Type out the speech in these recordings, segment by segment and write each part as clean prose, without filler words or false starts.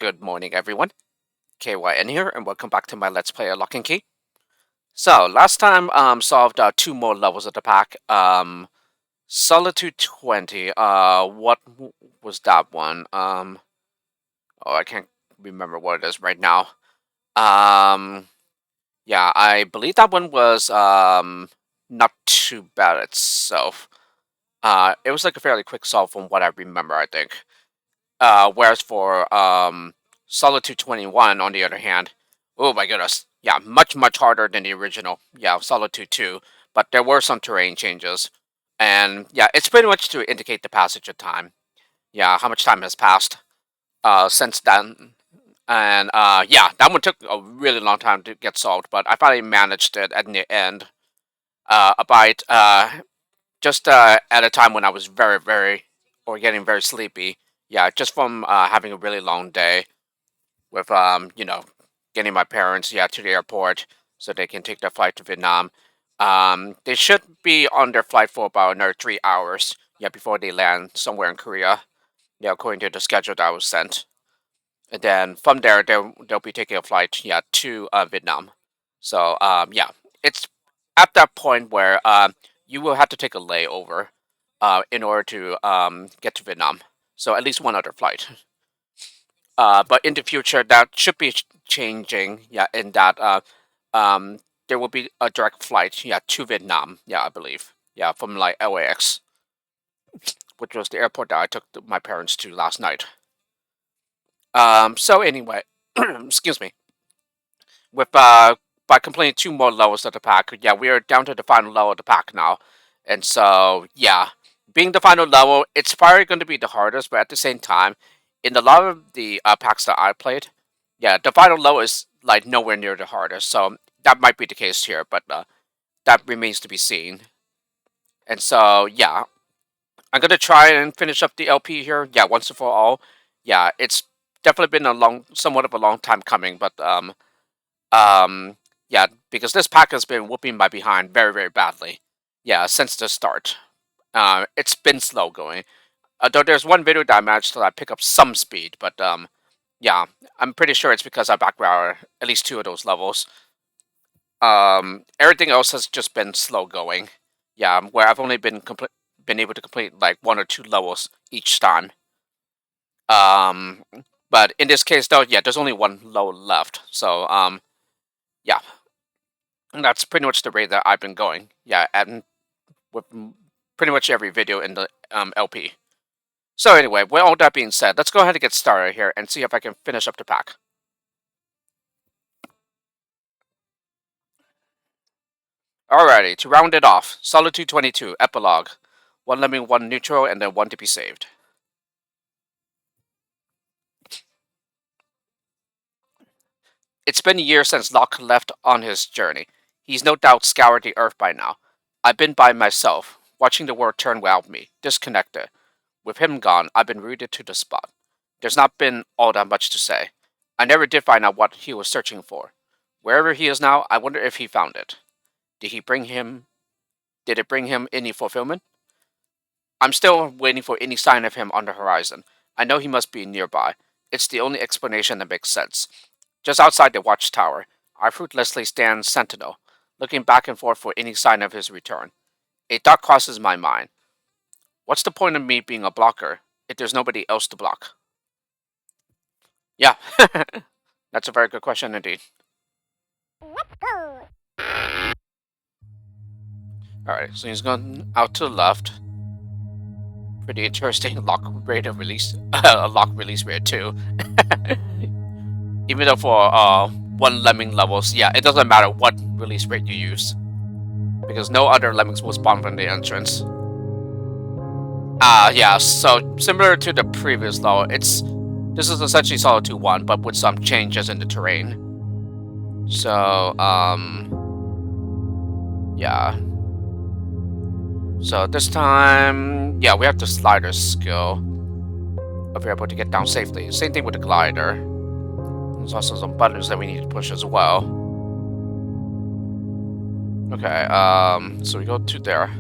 Good morning, everyone. KYN here, and welcome back to my Let's Play a Lock and Key. So, last time, solved two more levels of the pack. Solitude 20. Was that one? Oh, I can't remember what it is right now. Yeah, I believe that one was, not too bad itself. It was like a fairly quick solve from what I remember, I think. Whereas for Solitude 21, on the other hand, oh my goodness, yeah, much harder than the original. Yeah, Solitude 2, but there were some terrain changes, and yeah, it's pretty much to indicate the passage of time. Yeah, how much time has passed since then, and yeah, that one took a really long time to get solved, but I finally managed it at the end. About just at a time when I was or getting very sleepy. Yeah, just from having a really long day with getting my parents to the airport so they can take their flight to Vietnam. They should be on their flight for about another 3 hours. Yeah, before they land somewhere in Korea. Yeah, according to the schedule that was sent. And then from there, they'll be taking a flight to Vietnam. So yeah, it's at that point where you will have to take a layover in order to get to Vietnam. So at least one other flight. But in the future, that should be changing. Yeah, in that um, there will be a direct flight. Yeah, to Vietnam. Yeah, I believe. Yeah, from like LAX, which was the airport that I took my parents to last night. So anyway, excuse me. With by completing two more levels of the pack, yeah, we are down to the final level of the pack now, and so yeah, being the final level, it's probably going to be the hardest, but at the same time, in a lot of the packs that I played, yeah, the final level is like nowhere near the hardest, so that might be the case here, but that remains to be seen. And so yeah, I'm gonna try and finish up the LP here, yeah, once and for all. Yeah, it's definitely been somewhat of a long time coming, but um, yeah, because this pack has been whooping my behind very badly. Yeah, since the start. It's been slow going. Though there's one video that I managed to like, pick up some speed, but yeah, I'm pretty sure it's because I background at least two of those levels. Everything else has just been slow going. Yeah, where I've only been able to complete like one or two levels each time. Um, but in this case, though, yeah, there's only one level left. So yeah, and that's pretty much the rate that I've been going. Yeah, and with pretty much every video in the LP. So anyway, with all that being said, let's go ahead and get started here and see if I can finish up the pack. Alrighty, to round it off, Solitude 22, Epilogue. One lemming, one neutral, and then one to be saved. It's been a year since Locke left on his journey. He's no doubt scoured the earth by now. I've been by myself, watching the world turn without me, disconnected. With him gone, I've been rooted to the spot. There's not been all that much to say. I never did find out what he was searching for. Wherever he is now, I wonder if he found it. Did he bring him did it bring him any fulfillment? I'm still waiting for any sign of him on the horizon. I know he must be nearby. It's the only explanation that makes sense. Just outside the watchtower, I fruitlessly stand sentinel, looking back and forth for any sign of his return. A thought crosses my mind. What's the point of me being a blocker if there's nobody else to block? Yeah, that's a very good question indeed. Let's go. Alright, so he's going out to the left. Pretty interesting lock rate of release. Lock release rate too. Even though for one lemming levels, yeah, it doesn't matter what release rate you use. Because no other lemmings will spawn from the entrance. Yeah, so similar to the previous level, this is essentially Solitude 1, but with some changes in the terrain. So, yeah. So this time, yeah, we have the slider skill. If we're able to get down safely. Same thing with the glider. There's also some buttons that we need to push as well. Okay, so we go to there.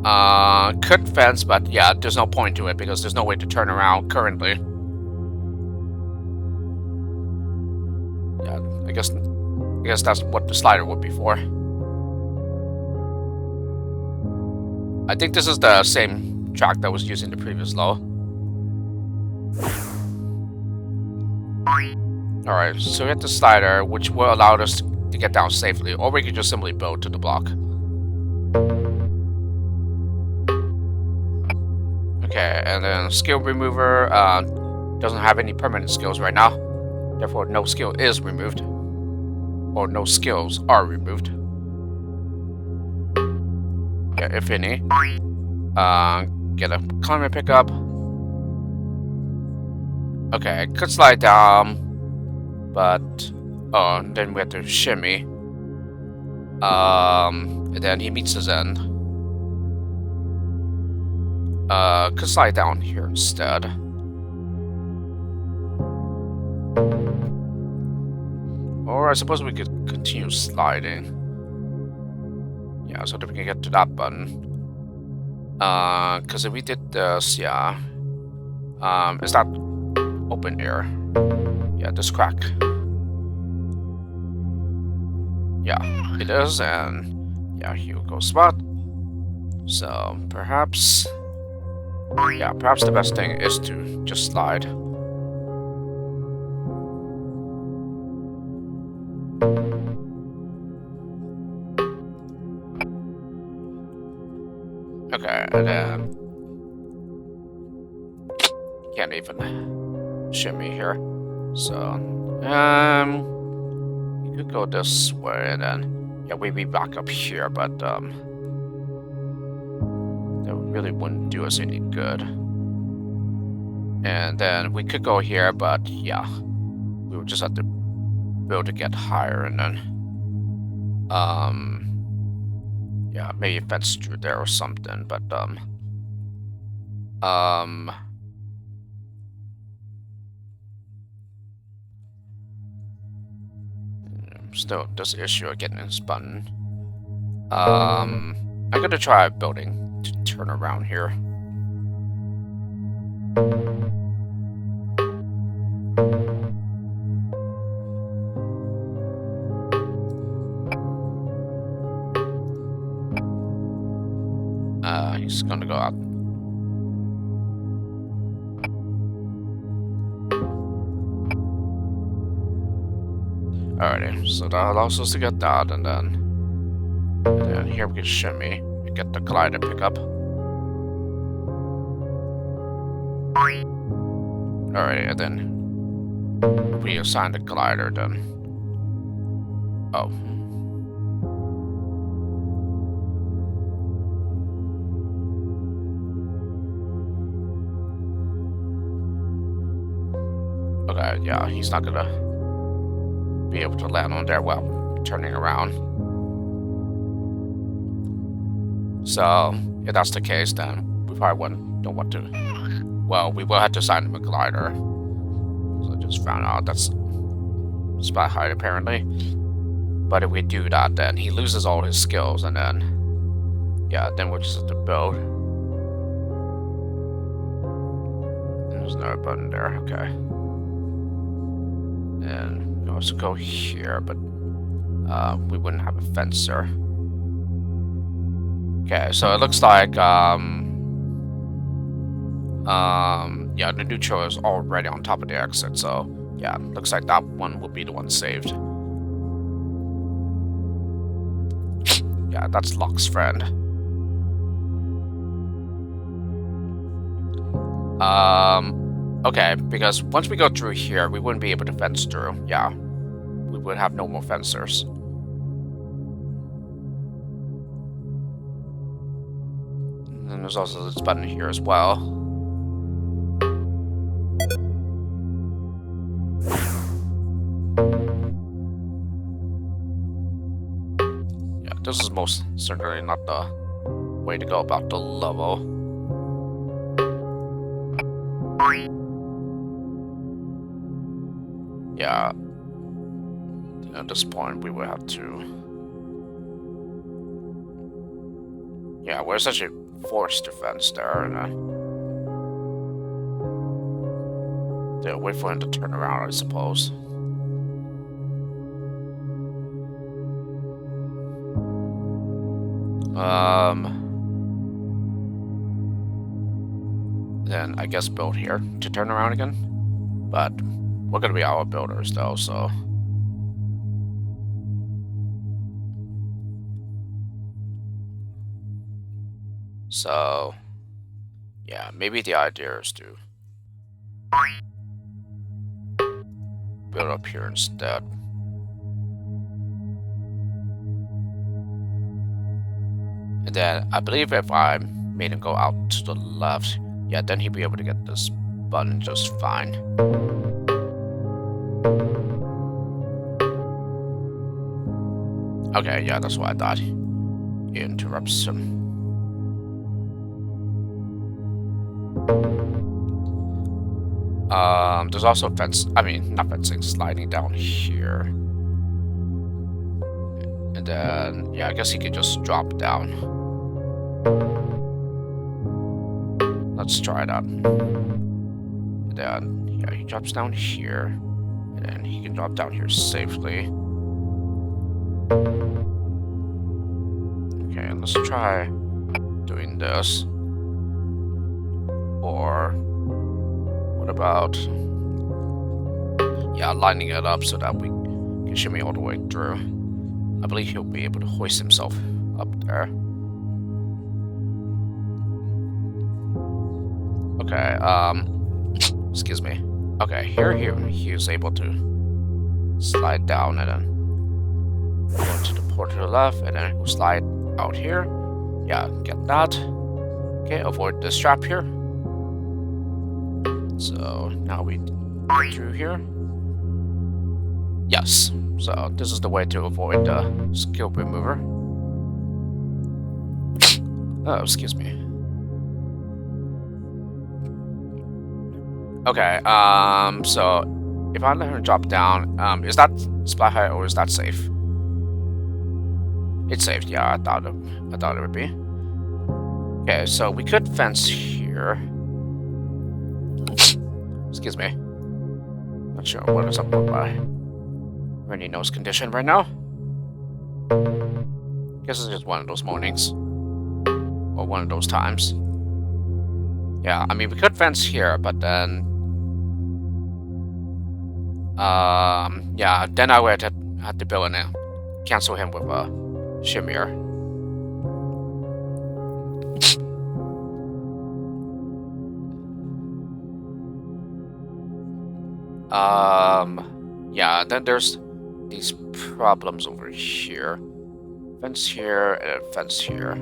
Could fence, but yeah, there's no point to it because there's no way to turn around currently. Yeah, I guess that's what the slider would be for. I think this is the same track that was used in the previous low. Alright, so we hit the slider, which will allow us to get down safely, or we could just simply build to the block. Okay, and then skill remover doesn't have any permanent skills right now. Therefore, no skill is removed. Or no skills are removed. Yeah, if any. Get a climate pickup. Okay, could slide down, but oh, then we have to shimmy. And then he meets his end. Could slide down here instead. Or I suppose we could continue sliding. Yeah, so that we can get to that button. Because if we did this, yeah. Is that open air? Yeah, this crack. Yeah, it is, and yeah, here we go spot. So perhaps, yeah, perhaps the best thing is to just slide. Okay, and then can't even shimmy here. So, you could go this way, and then yeah, we'd be back up here, but that really wouldn't do us any good. And then we could go here, but yeah, we would just have to build to get higher, and then yeah, maybe fence through there or something, but still this issue of getting this button. I'm gonna try building to turn around here. He's gonna go out. Alrighty, so that allows us to get that, and then here we can shimmy and get the glider pickup. Alright, and then we assign the glider then. Oh. Okay, yeah, he's not gonna be able to land on there while turning around. So, if that's the case, then we probably don't want to. Well, we will have to assign him a glider. So I just found out that's spot height apparently. But if we do that, then he loses all his skills, and then yeah, then we'll just have to build. There's another button there, okay. And we also go here, but we wouldn't have a fencer. Okay, so it looks like yeah, the neutral is already on top of the exit, so yeah, looks like that one will be the one saved. Yeah, that's Locke's friend. Okay, because once we go through here, we wouldn't be able to fence through. Yeah, we would have no more fencers. And then there's also this button here as well. Yeah, this is most certainly not the way to go about the level. Yeah, at this point we would have to. Yeah, we're essentially forced to fence there, and they'll wait for him to turn around, I suppose. Then I guess build here to turn around again, but we're gonna be our builders though, so. So, yeah, maybe the idea is to build up here instead. And then I believe if I made him go out to the left, yeah, then he'd be able to get this button just fine. Okay, yeah, that's what I thought. He interrupts him. There's also not fencing, sliding down here. And then, yeah, I guess he could just drop down. Let's try that. And then, yeah, he drops down here. And then he can drop down here safely. Okay, let's try doing this. Or what about, yeah, lining it up so that we can shimmy all the way through. I believe he'll be able to hoist himself up there. Okay, excuse me. Okay, here he was able to slide down and then go to the port to the left, and then we'll slide out here. Yeah, get that. Okay, avoid the strap here. So now we go through here. Yes, so this is the way to avoid the skill remover. Oh, excuse me. Okay, so if I let her drop down, is that splat height or is that safe? It's safe, yeah, I thought it would be. Okay, so we could fence here. Excuse me. Not sure what is up with my runny nose condition right now. Guess it's just one of those mornings. Or one of those times. Yeah, I mean, we could fence here, but then... yeah, then I would have to build and cancel him with a shimmier. Yeah, then there's these problems over here. Fence here and fence here.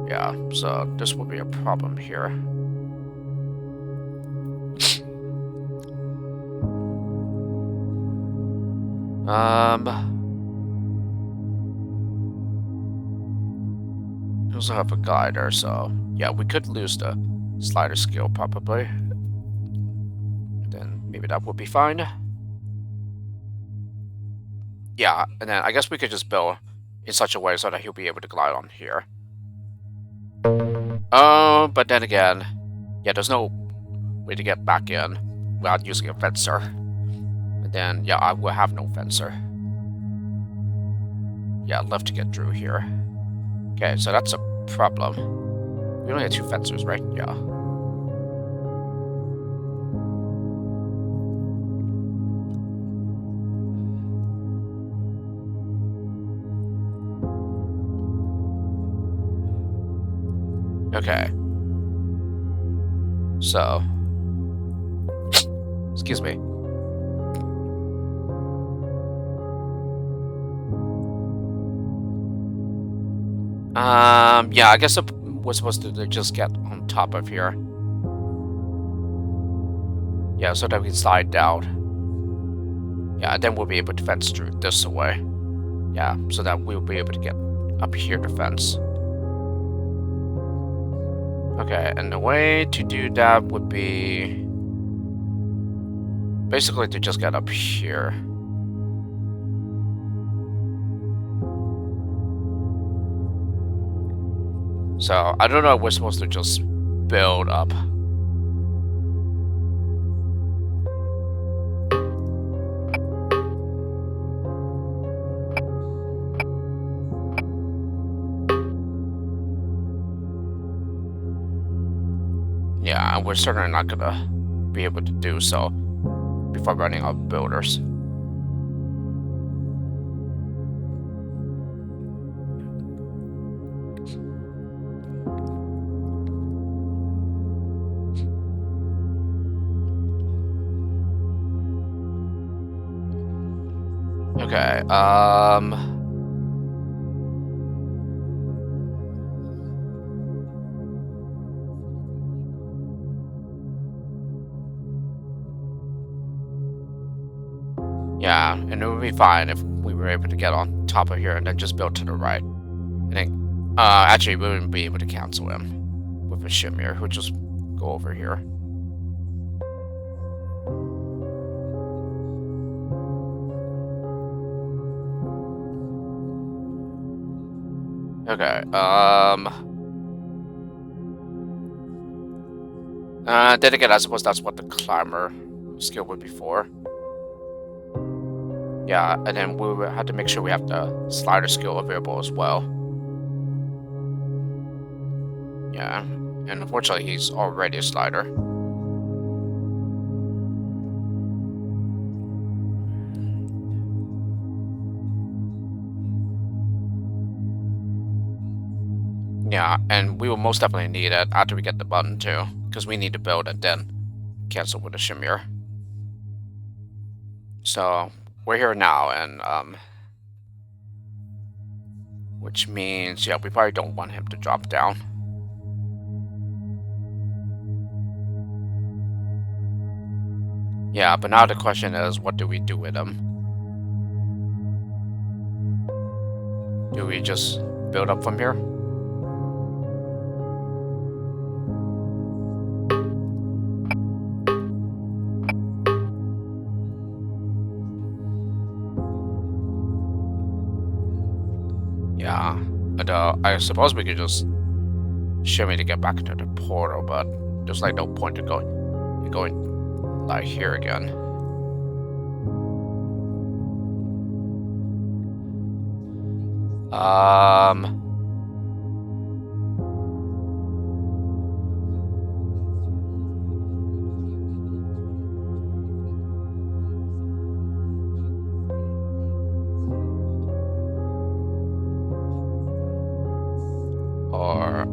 Yeah, so this would be a problem here. We also have a glider, so yeah, we could lose the slider skill probably. Then maybe that would be fine. Yeah, and then I guess we could just build in such a way so that he'll be able to glide on here. Oh, but then again, yeah, there's no way to get back in without using a fencer. And then, yeah, I will have no fencer. Yeah, I'd love to get through here. Okay, so that's a problem. We only have 2 fencers, right? Yeah. Okay. So. Excuse me. Yeah, I guess we're supposed to just get on top of here. Yeah, so that we can slide down. Yeah, then we'll be able to fence through this way. Yeah, so that we'll be able to get up here to fence. Okay, and the way to do that would be basically to just get up here. So I don't know if we're supposed to just build up. Yeah, we're certainly not gonna be able to do so before running out of builders. Okay, yeah, and it would be fine if we were able to get on top of here and then just build to the right. I think, actually, we wouldn't be able to cancel him with a shimmer. We'll just go over here. Okay, then again, I suppose that's what the climber skill would be for. Yeah, and then we would have to make sure we have the slider skill available as well. Yeah, and unfortunately, he's already a slider. Yeah, and we will most definitely need it after we get the button too, because we need to build and then cancel with a shimmer. So we're here now, and which means, yeah, we probably don't want him to drop down. Yeah, but now the question is, what do we do with him? Do we just build up from here? Yeah, and I suppose we could just shimmy to get back into the portal, but there's like no point to going like here again. Um, or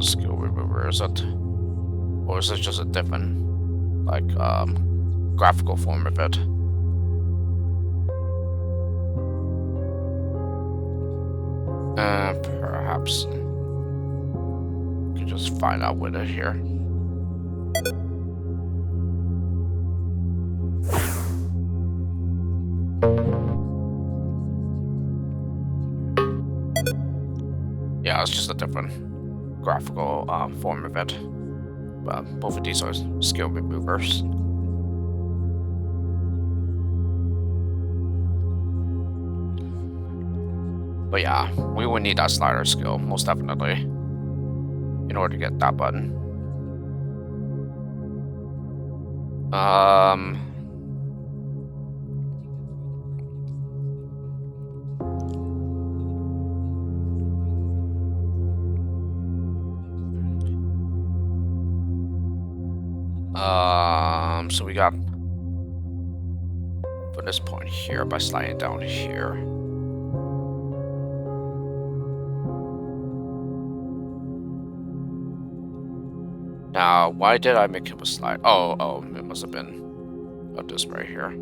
skill remover, is it? Or is it just a different, like, graphical form of it? Perhaps. Could just find out with it here. Yeah, it's just a different graphical form of it. Both of these are skill removers. But yeah, we will need that slider skill, most definitely, in order to get that button. So we got for this point here by sliding down here. Now, why did I make him a slide? Oh, it must have been of this right here.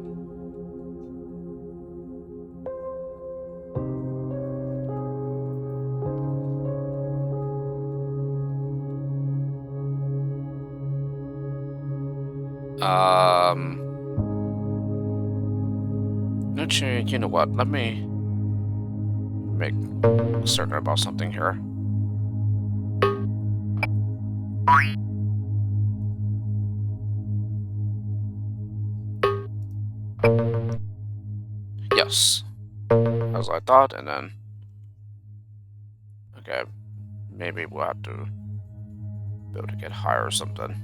Actually, you know what? Let me make certain about something here. Yes, as I thought, and then okay, maybe we'll have to be able to get higher or something.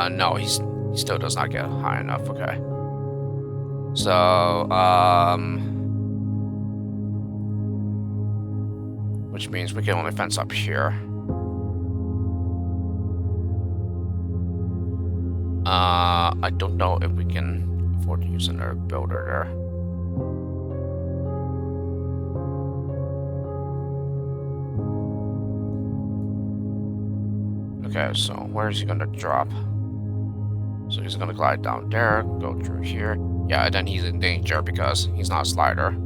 No, he still does not get high enough. Okay. So, which means we can only fence up here. I don't know if we can afford to use another builder there. Okay, so where is he gonna drop? So he's gonna glide down there, go through here. Yeah, and then he's in danger because he's not a slider.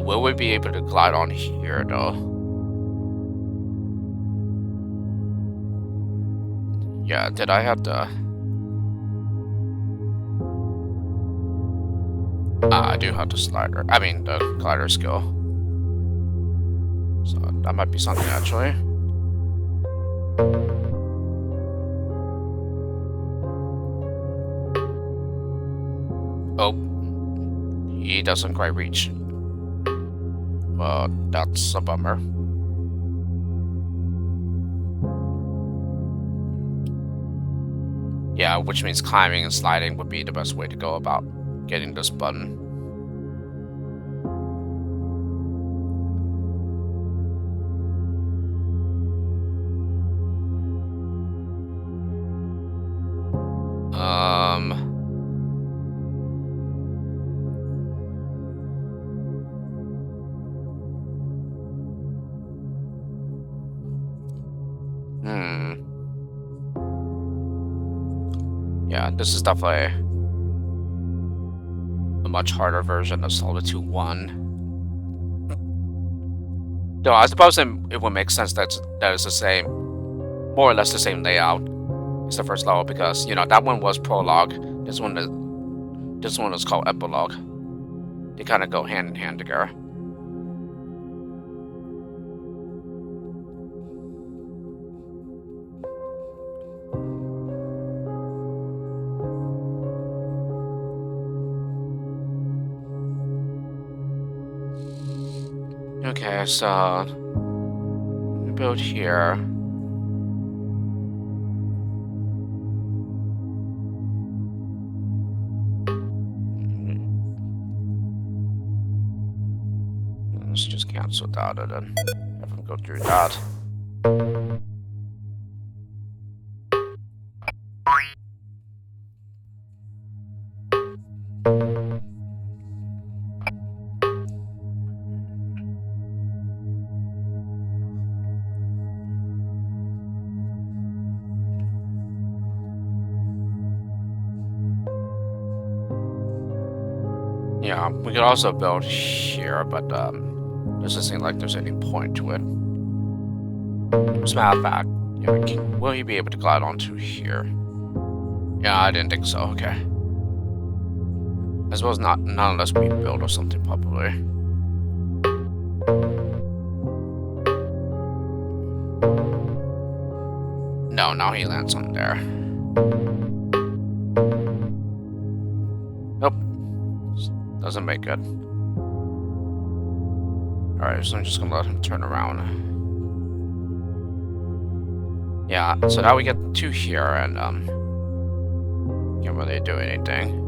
Will we be able to glide on here though? Yeah, did I have to? I do have the slider. I mean, the glider skill. So that might be something actually. Oh, he doesn't quite reach. Well, that's a bummer. Yeah, which means climbing and sliding would be the best way to go about getting this button. Yeah, this is definitely a much harder version of Solitude 1. Though I suppose it would make sense that is the same, more or less the same layout as the first level, because you know that one was prologue. This one is called epilogue. They kind of go hand in hand together. Okay, so we build here. Let's just cancel that and then have them go through that. Yeah, we could also build here, but doesn't seem like there's any point to it. As a matter of fact, yeah, will he be able to glide onto here? Yeah, I didn't think so. Okay. I suppose not unless we build or something probably. No, now he lands on there. Nope. Doesn't make it. Alright, so I'm just gonna let him turn around. Yeah, so now we get to here and can't really do anything.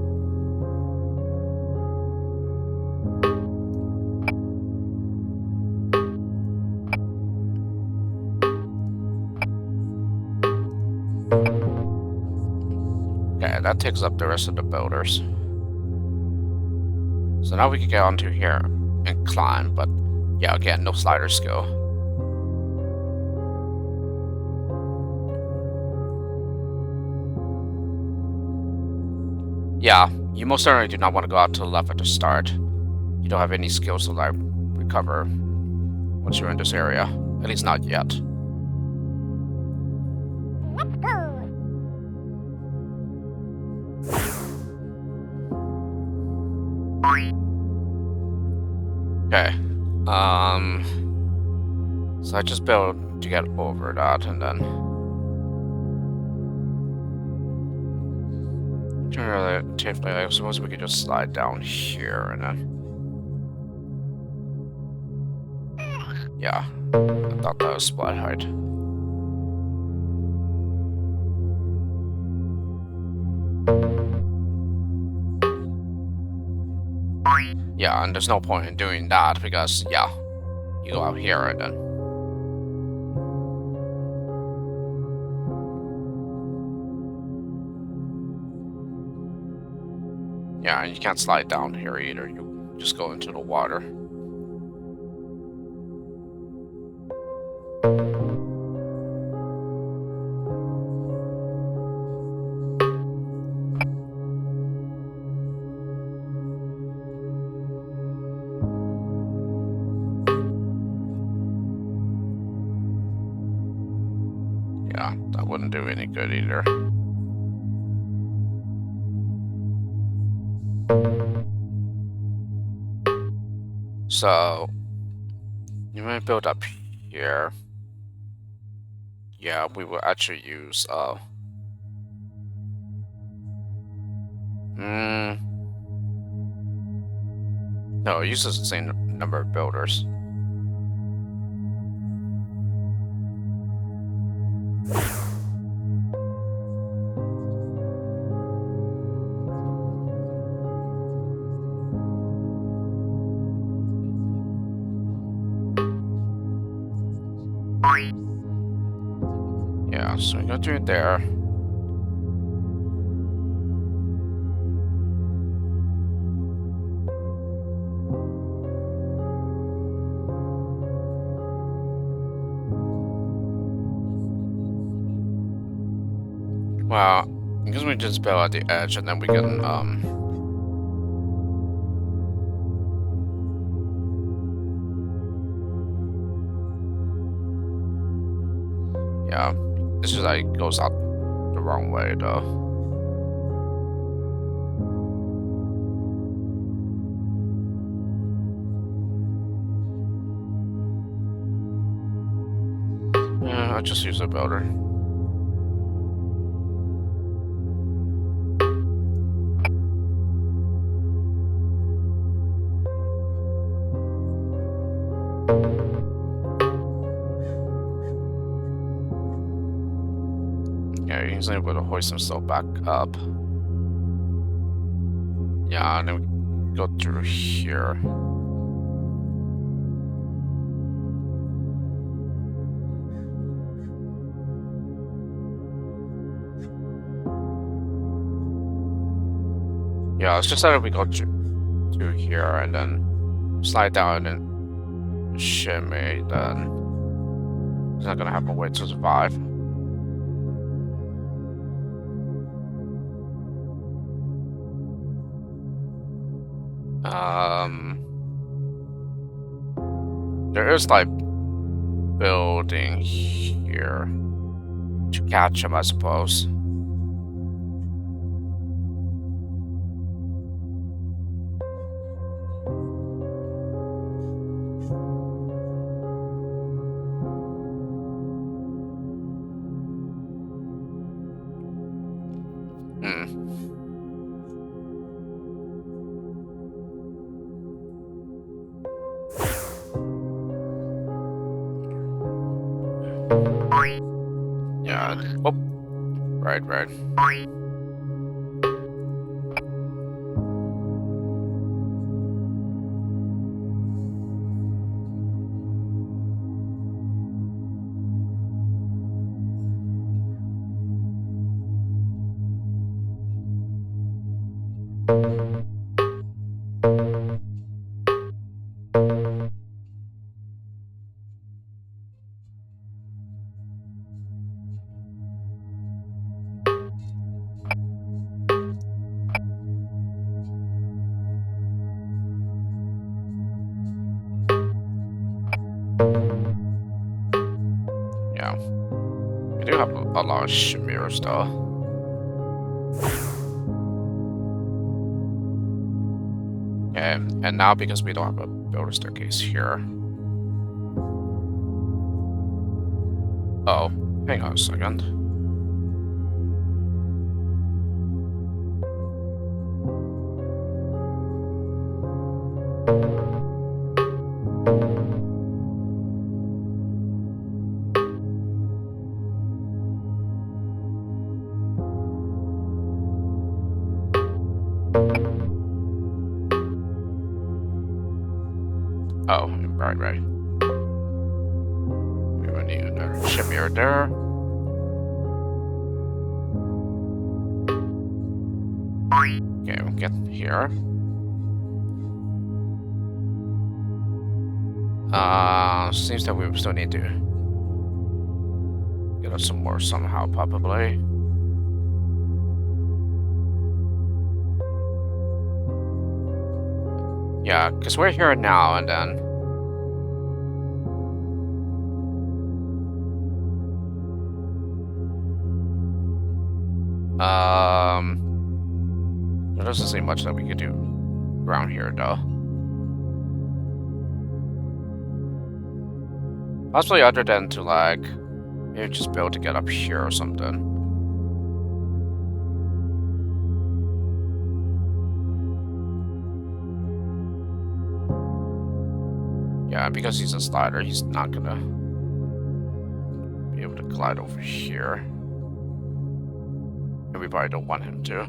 Okay, that takes up the rest of the builders. So now we can get onto here and climb, but yeah, again, no slider skill. Yeah, you most certainly do not want to go out to the left at the start. You don't have any skills to like recover once you're in this area. At least not yet. So I just build to get over that, and then relatively, I suppose we could just slide down here, and then yeah, I thought that was splat height. Yeah, and there's no point in doing that because yeah, you go out here and then yeah, and you can't slide down here either. You just go into the water. Yeah, that wouldn't do any good either. So you might build up here. Yeah, we will actually use mm, no, it uses the same number of builders. Yeah, so we go through there. Well, because we just build at the edge and then we can yeah, it's just like goes out the wrong way though. Yeah, I just use a builder. Yeah, he's able to hoist himself back up. Yeah, and then we go through here. Yeah, it's just that we go through here and then slide down and shimmy, then it's not gonna have a way to survive. There is like building here to catch him, I suppose. Hmm. Yeah. Oh, right, right. Yeah. We do have a lot of shimmiers though. Okay, and now because we don't have a builder staircase here. Oh, hang on a second. Oh, right. We will need another ship here there. Okay, we'll get here. Seems that we still need to get us some more somehow, probably. Yeah, because we're here now and then. There doesn't seem much that we could do around here, though. Possibly other than to, like, maybe just be able to get up here or something. Yeah, because he's a slider, he's not gonna be able to glide over here. And we probably don't want him to.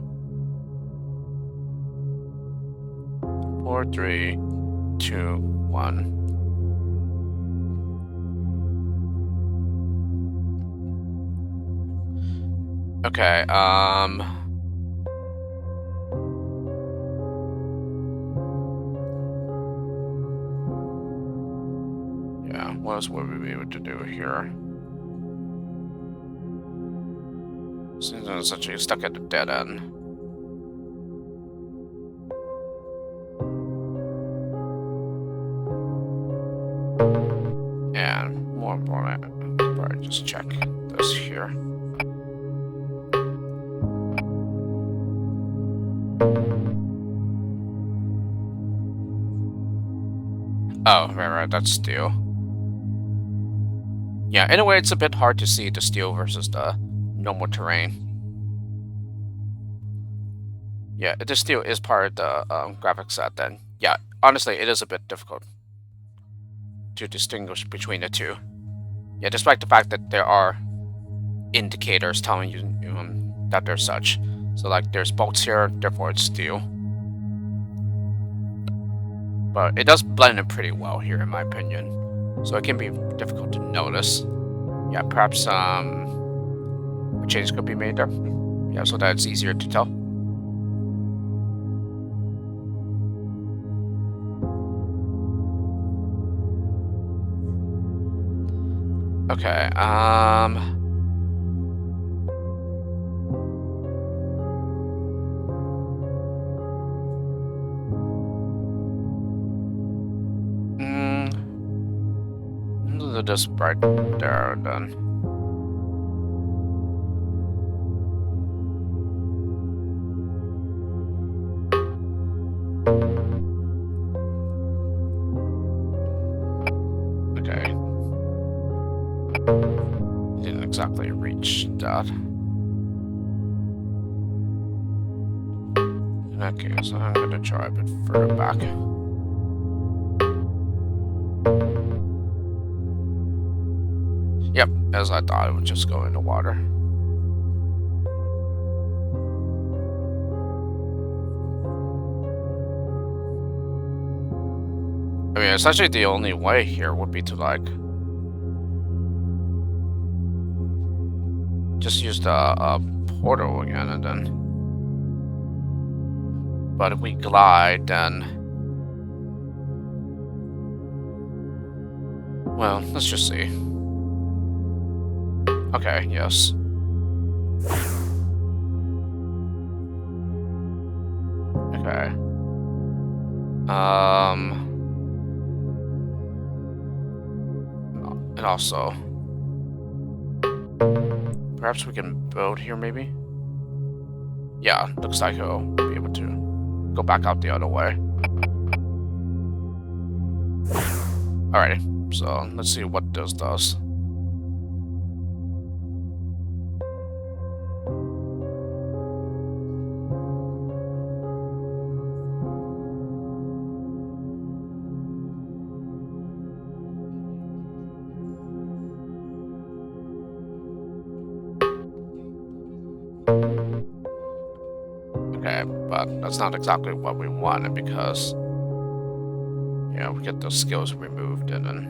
4, 3, 2, 1. Okay, yeah, what else would we be able to do here? Seems I'm essentially stuck at the dead end. And more important, probably just check this here. Oh, right, that's steel. Yeah, in a way, it's a bit hard to see the steel versus the normal terrain. Yeah, the steel is part of the graphics set, then yeah, honestly, it is a bit difficult to distinguish between the two. Yeah, despite the fact that there are indicators telling you that there's such. So, like, there's bolts here, therefore it's steel. But it does blend in pretty well here, in my opinion. So it can be difficult to notice. Yeah, perhaps a change could be made there. Yeah, so that it's easier to tell. Okay, just right there, then. Okay. Didn't exactly reach that. In that case, I'm gonna try a bit further back. Yep, as I thought, it would just go in the water. I mean, essentially the only way here would be to, like, just use the portal again, and then... But if we glide, then... Well, let's just see. Okay, yes. Okay. And also... Perhaps we can build here, maybe? Yeah, looks like he'll be able to go back out the other way. Alrighty, so let's see what this does. time, but that's not exactly what we wanted because, we get those skills removed and then.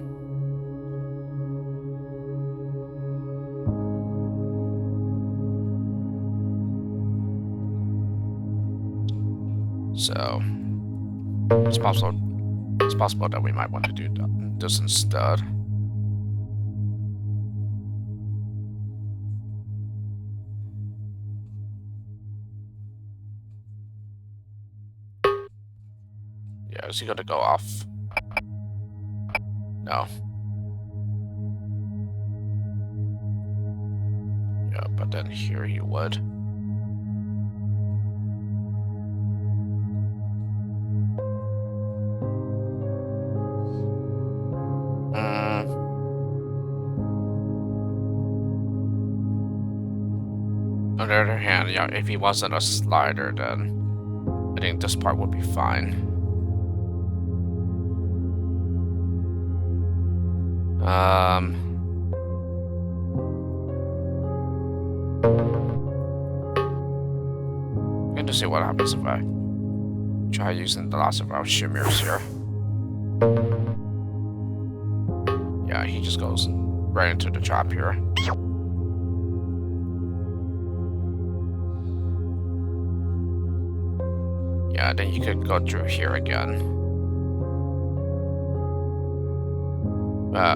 So, it's possible that we might want to do this instead. Yeah, is he gonna go off? No. Yeah, but then here he would. On the other hand, if he wasn't a slider, then I think this part would be fine. I'm going to see what happens if I try using the last of our shimmers here. Yeah, he just goes right into the trap here. Yeah, then you could go through here again.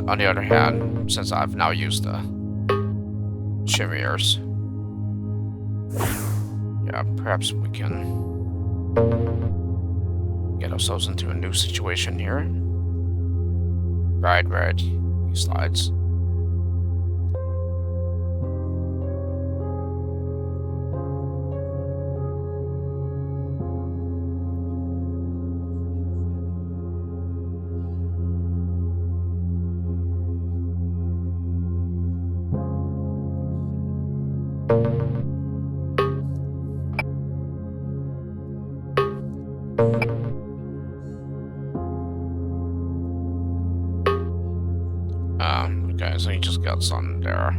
On the other hand, since I've now used the shimmers, yeah, perhaps we can get ourselves into a new situation here. Right, he slides. Okay, so he just gets on there.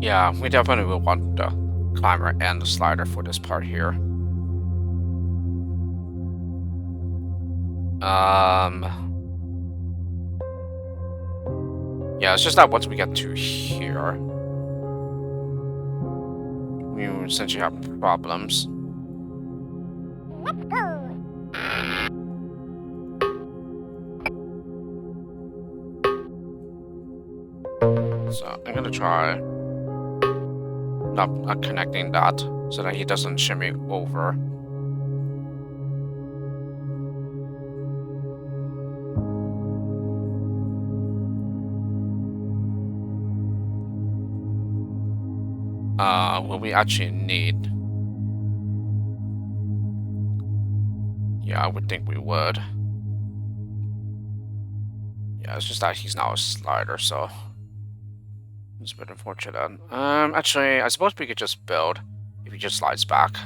Yeah, we definitely will want the climber and the slider for this part here. Yeah, it's just that once we get to here, we essentially have problems. So I'm gonna try not connecting that so that he doesn't shimmy over. What we actually need. Yeah, I would think we would. Yeah, it's just that he's now a slider, so it's a bit unfortunate. Actually, I suppose we could just build if he just slides back.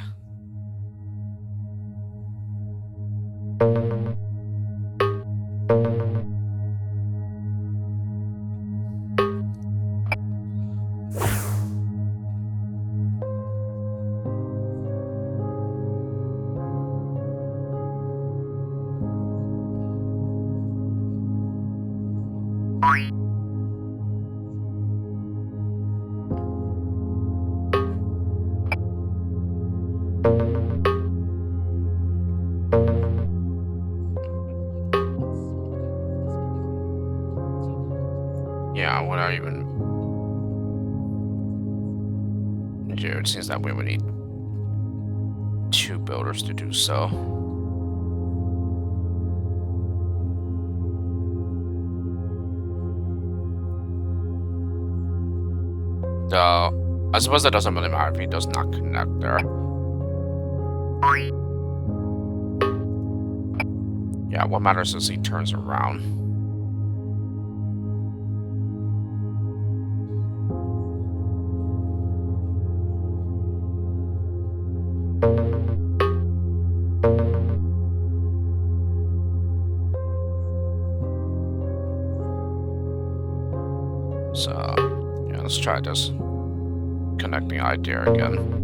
Yeah, what are even... Dude, it seems that we would need 2 builders to do so. Though, I suppose that doesn't really matter if he does not connect there. Yeah, what matters is he turns around. let's try this connecting idea again.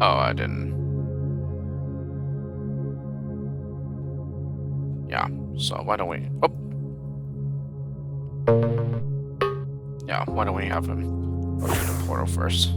Oh, I didn't. Yeah, so why don't we... Oh! Yeah, why don't we have him go to the portal first?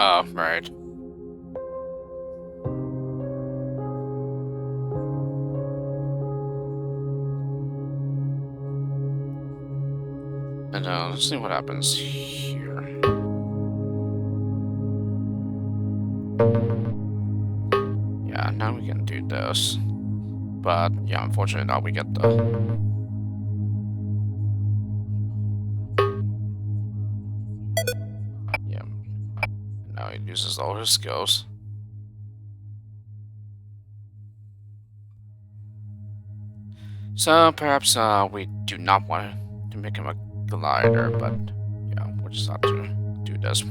Oh, right. And let's see what happens here. Yeah, now we can do this. But, yeah, unfortunately now we get the... Yeah. Now he uses all his skills. So, perhaps we do not want to make him a glider, but, yeah, we'll just have to do this.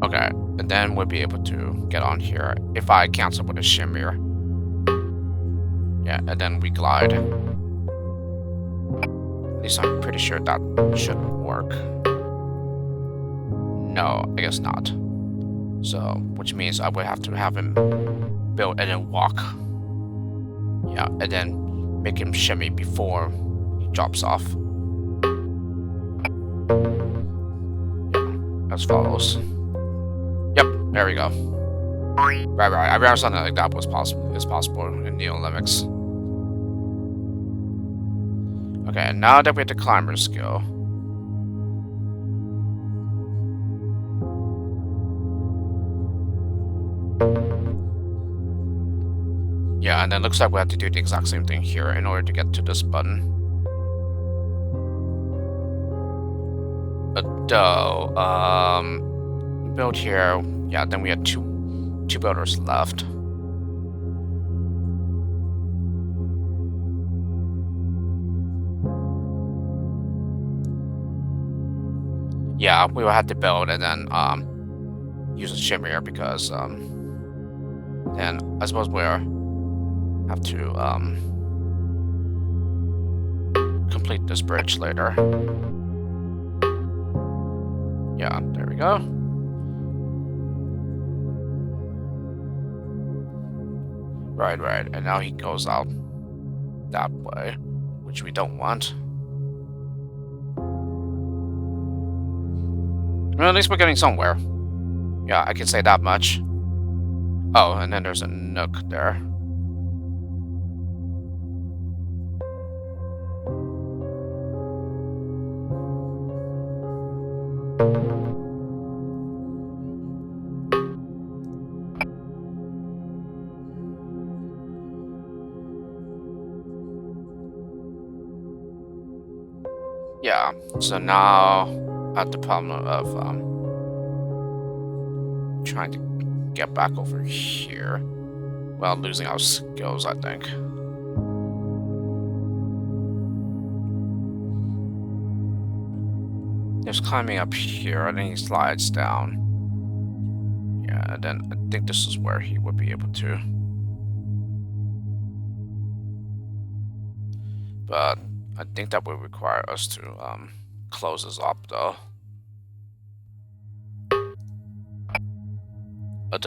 Okay, and then we'll be able to get on here if I cancel with a shimmer. Yeah, and then we glide. At least I'm pretty sure that should work. No, I guess not. So, which means I would have to have him build and then walk. Yeah, and then make him shimmy before he drops off. Yeah, as follows. Yep, there we go. Right. I realized something like that was possible in the Olympics. Okay, now that we have the climber skill. Yeah, and then looks like we have to do the exact same thing here in order to get to this button. Though, build here. Yeah, then we had two builders left. Yeah, we will have to build and then use a shimmer because then I suppose we'll have to complete this bridge later. Yeah, there we go. Right, and now he goes out that way, which we don't want. Well, at least we're getting somewhere. Yeah, I can say that much. Oh, and then there's a nook there. Yeah, so now I have the problem of trying to get back over here while losing our skills, I think. Just climbing up here, and then he slides down. Yeah, and then I think this is where he would be able to. But I think that would require us to close this up, though. But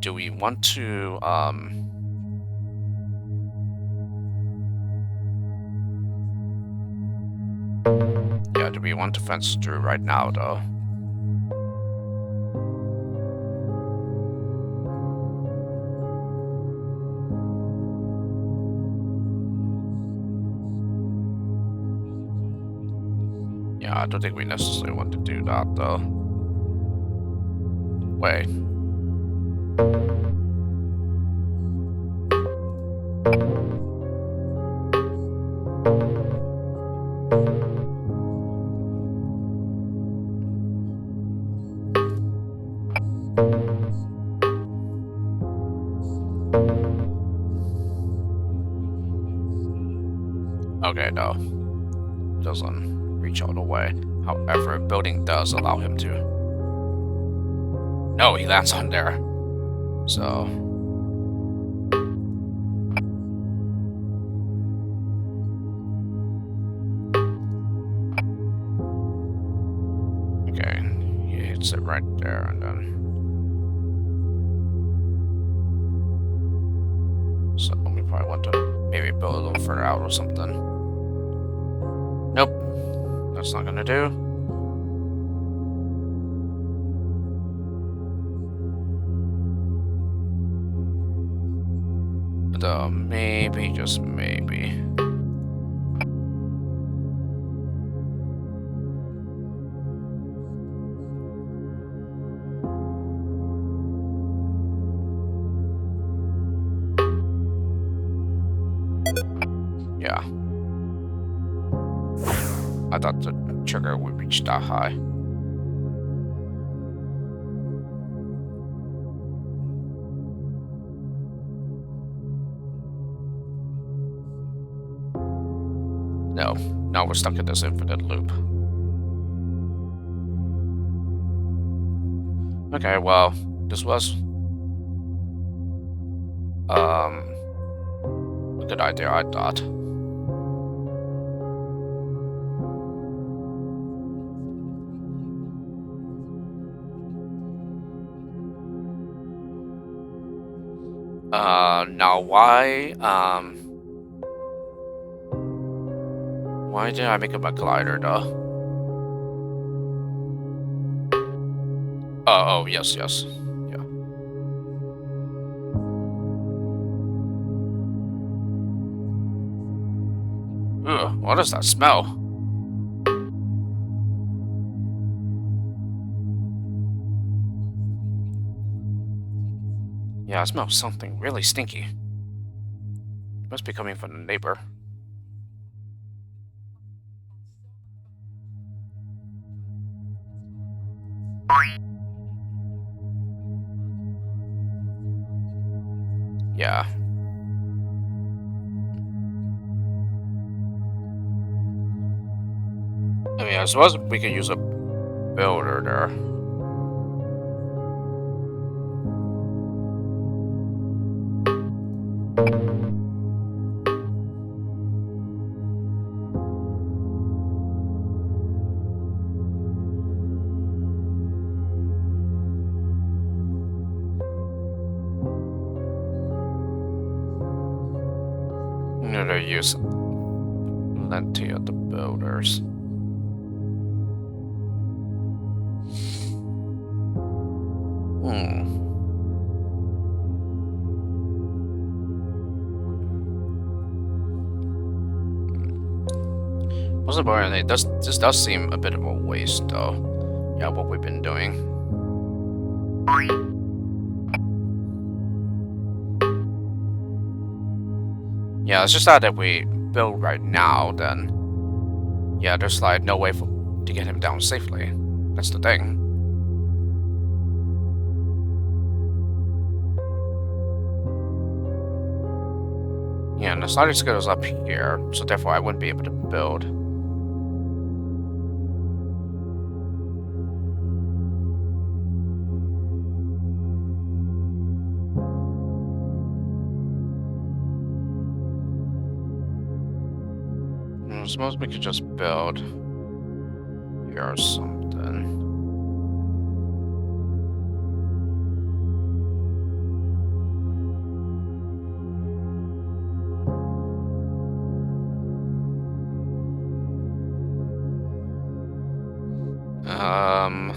do we want to yeah, do we want to fence through right now though? Yeah, I don't think we necessarily want to do that though. Wait. Okay, no. Doesn't reach all the way. However, building does allow him to. No, he lands on there. So okay, he hits it right there, and then so we probably want to maybe build a little further out or something. Nope, that's not gonna do. But maybe, just maybe. Yeah. I thought the trigger would reach that high. No, now we're stuck in this infinite loop. Okay, well, this was a good idea, I thought. Now why did I make him a glider though? Oh, yes, yes. Yeah. Ugh, what does that smell? Yeah, I smell something really stinky. It must be coming from the neighbor. Yeah. I mean, I suppose we could use a builder there. I'm gonna use plenty of the builders. Hmm. Most importantly, this does seem a bit of a waste, though. Yeah, what we've been doing. Yeah, it's just that if we build right now, then yeah, there's like no way to get him down safely. That's the thing. Yeah, and the sliding skill is up here, so therefore I wouldn't be able to build. I suppose we could just build here or something. Um.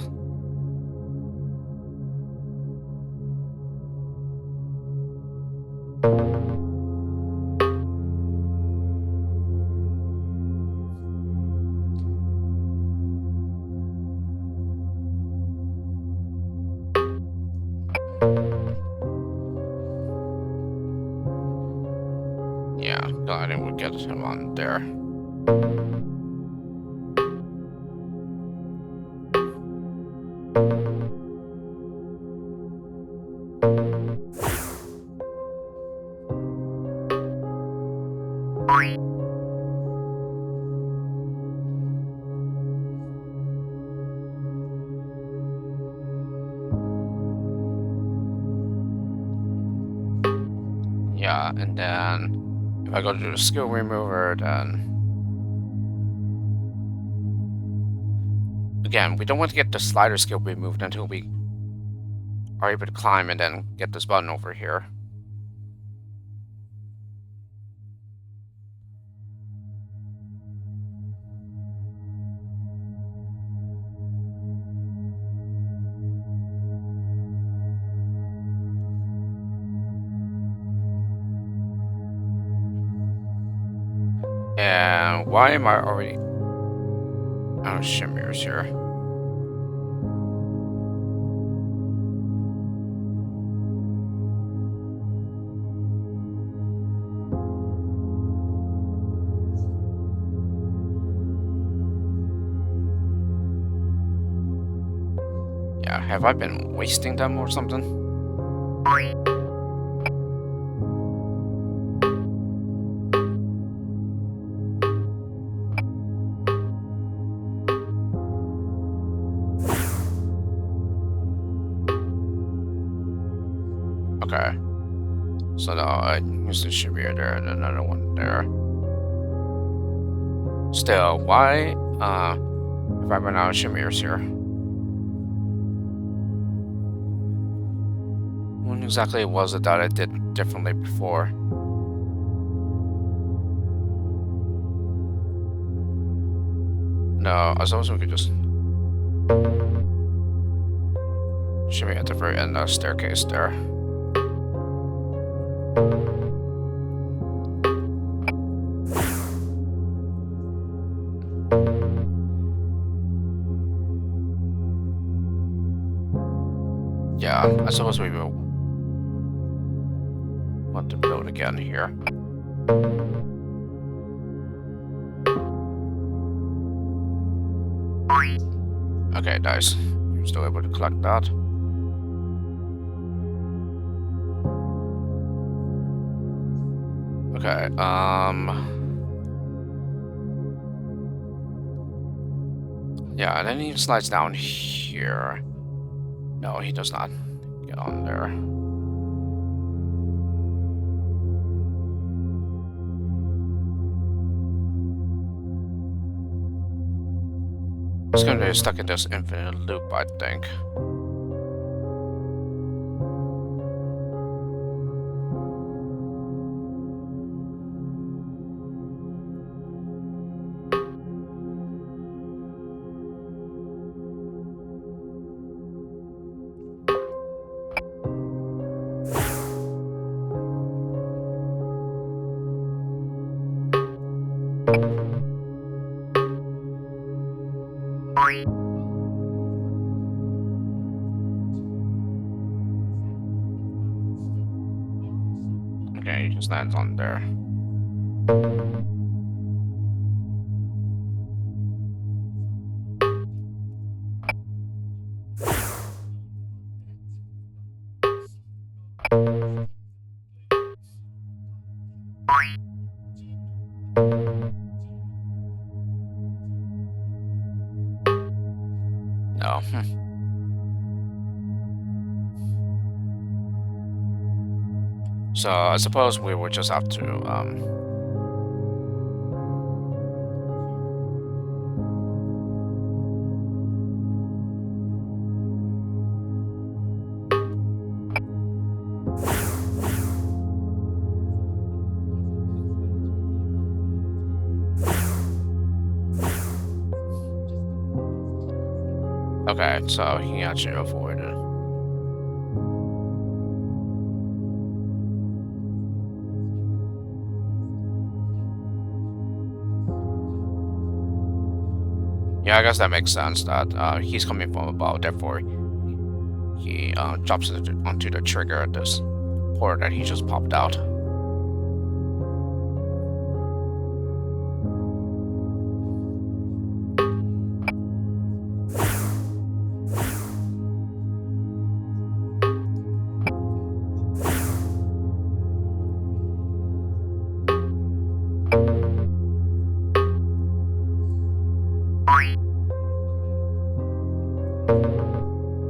Yeah, glad I would get him on there. Yeah, and then if I go to the skill remover, then again, we don't want to get the slider skill removed until we are able to climb and then get this button over here. And why am I already... Oh, Shimir's here. Yeah, have I been wasting them or something? Okay. So now I use the Shimir there and another one there. Still, why, if I run out of Shimir's here? What exactly was it that I did differently before? No, I suppose we could just shimmy at the very end of the staircase there. Yeah, I suppose we will want to build again here. Okay, nice. You're still able to collect that. Okay, yeah, and then he slides down here. No, he does not get on there. He's gonna be stuck in this infinite loop, I think. Okay, he just lands on there. No. So I suppose we will just have to Okay, so he can actually avoid it. Yeah, I guess that makes sense that he's coming from above, therefore he drops it onto the trigger at this port that he just popped out.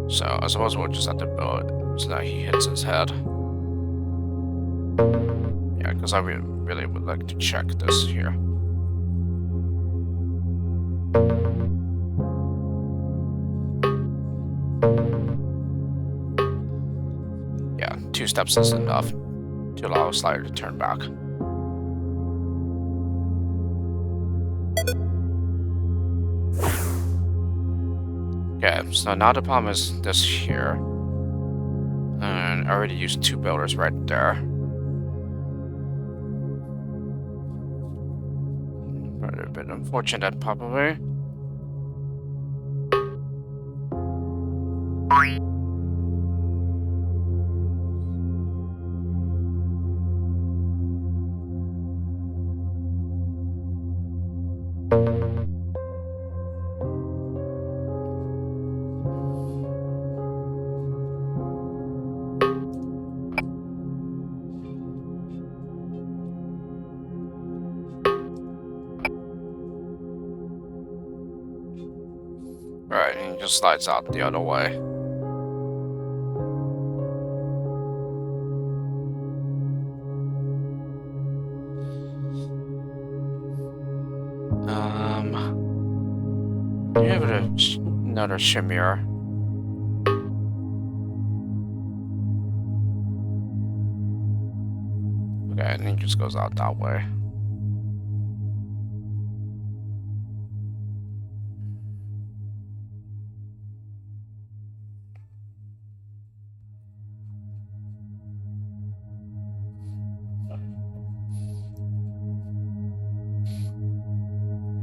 So I suppose we'll just have to build it so that he hits his head. Yeah, because I really would like to check this here. Yeah, 2 steps is enough to allow a slider to turn back. Okay, so now the problem is this here. And I already used 2 builders right there. A bit unfortunate, probably. Right, and he just slides out the other way. You have another shimmer. Okay, and he just goes out that way.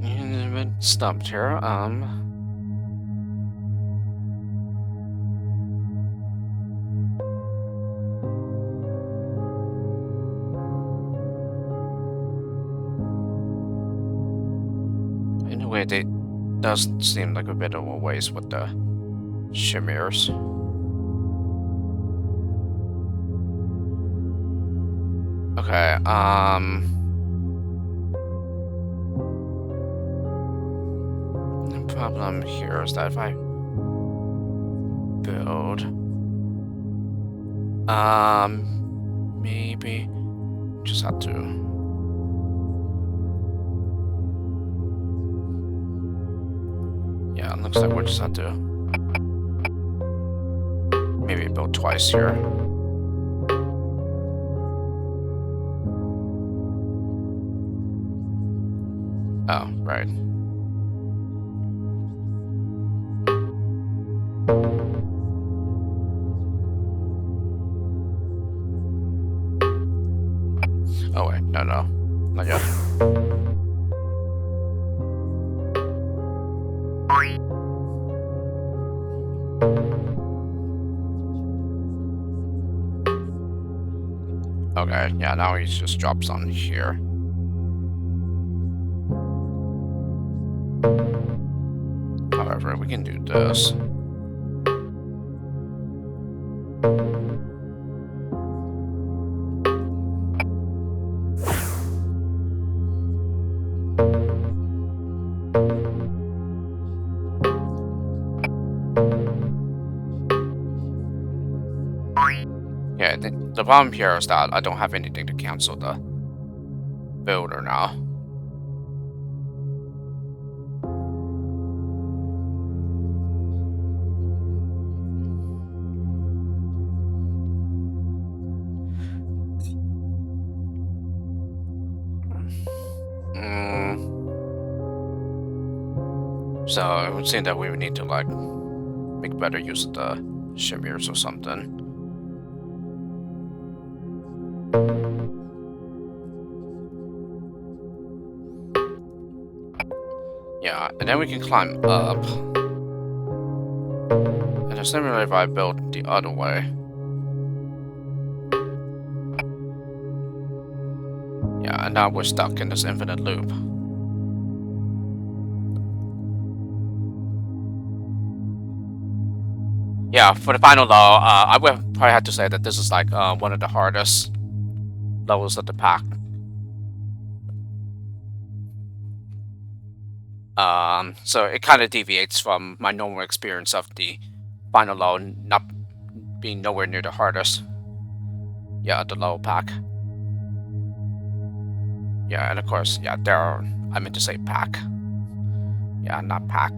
And I've been stumped here. In a way, they does seem like a bit of a waste with the shimmers. Okay, the problem here is that if I build, maybe just have to. Yeah, it looks like we'll just have to maybe build twice here. Oh, right. Oh wait, no, not yet. Okay, yeah, now he just drops on here. However, we can do this. Yeah, the problem here is that I don't have anything to cancel the builder now. So it would seem that we would need to like make better use of the shimmiers or something. Yeah, and then we can climb up. And it's similar if I built the other way. Yeah, and now we're stuck in this infinite loop. Yeah, for the final though, I would probably have to say that this is like one of the hardest levels of the pack. So it kind of deviates from my normal experience of the final level not being nowhere near the hardest. Yeah, the level pack. Yeah, and of course, yeah, there are, I meant to say pack. Yeah, not pack.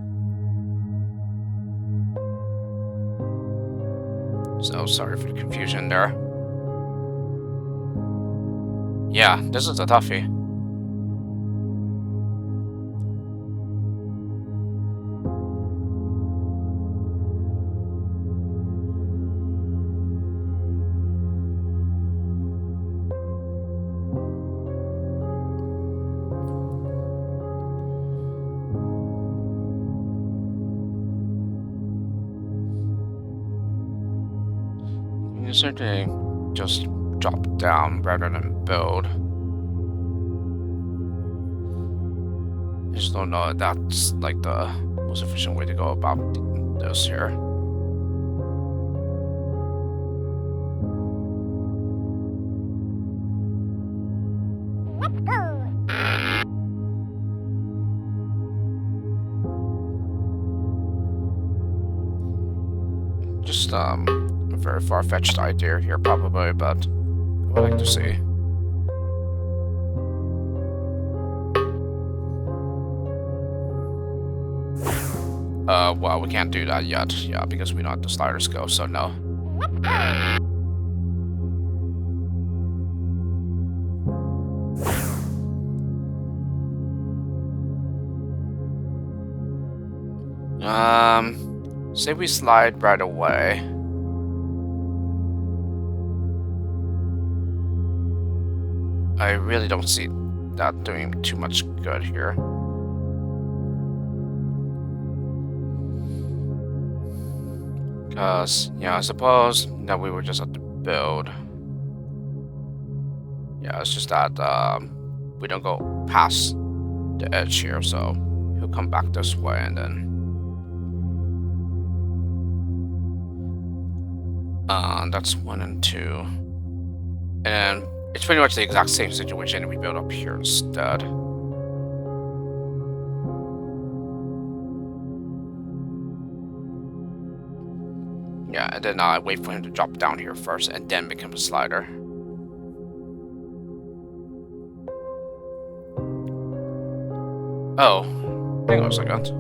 So sorry for the confusion there. Yeah, this is a toughie. You certainly just drop down rather than build. I just don't know if that's like the most efficient way to go about this here. Just a very far-fetched idea here probably, but I would like to see. Well, we can't do that yet, yeah, because we don't have the sliders go, so no. Say we slide right away. I really don't see that doing too much good here. Because, yeah, I suppose that we would just have to build. Yeah, it's just that we don't go past the edge here, so he'll come back this way and then that's 1 and 2. And it's pretty much the exact same situation we build up here instead. Yeah, and then I wait for him to drop down here first and then become a slider. Oh, hang on a second.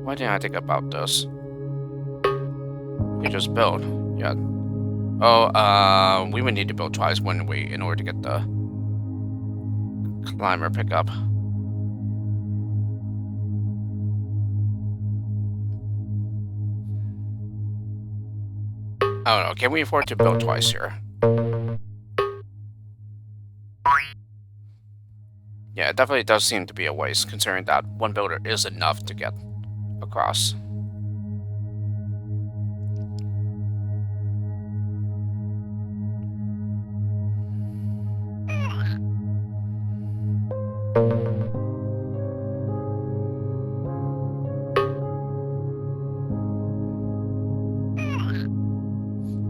Why didn't I think about this? We just build. Yeah. Oh, we would need to build twice, wouldn't we, in order to get the climber pickup. I don't know. Can we afford to build twice here? Yeah, it definitely does seem to be a waste, considering that one builder is enough to get across.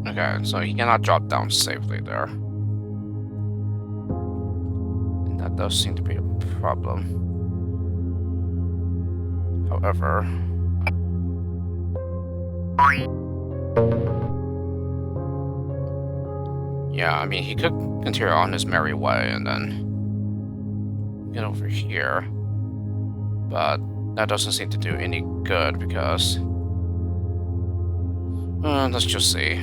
Okay, so he cannot drop down safely there. And that does seem to be a problem. However... yeah, I mean, he could continue on his merry way and then get over here. But that doesn't seem to do any good because... let's just see.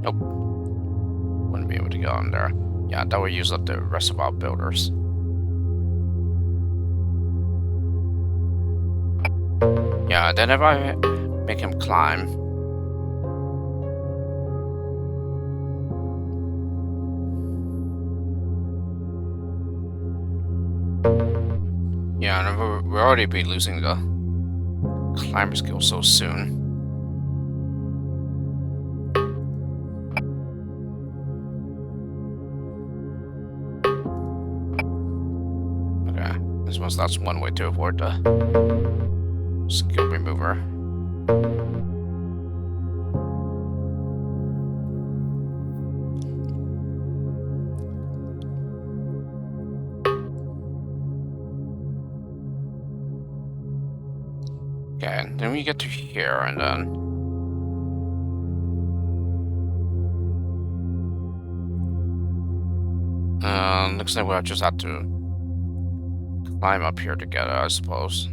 Nope. Wouldn't be able to get on there. Yeah, that would use up the rest of our builders. Yeah, then if I make him climb. Yeah, and we'll already be losing the climber skill so soon. Okay, that's one way to avoid the skill remover. Okay, then we get to here, and then looks like we'll just have to climb up here together, I suppose.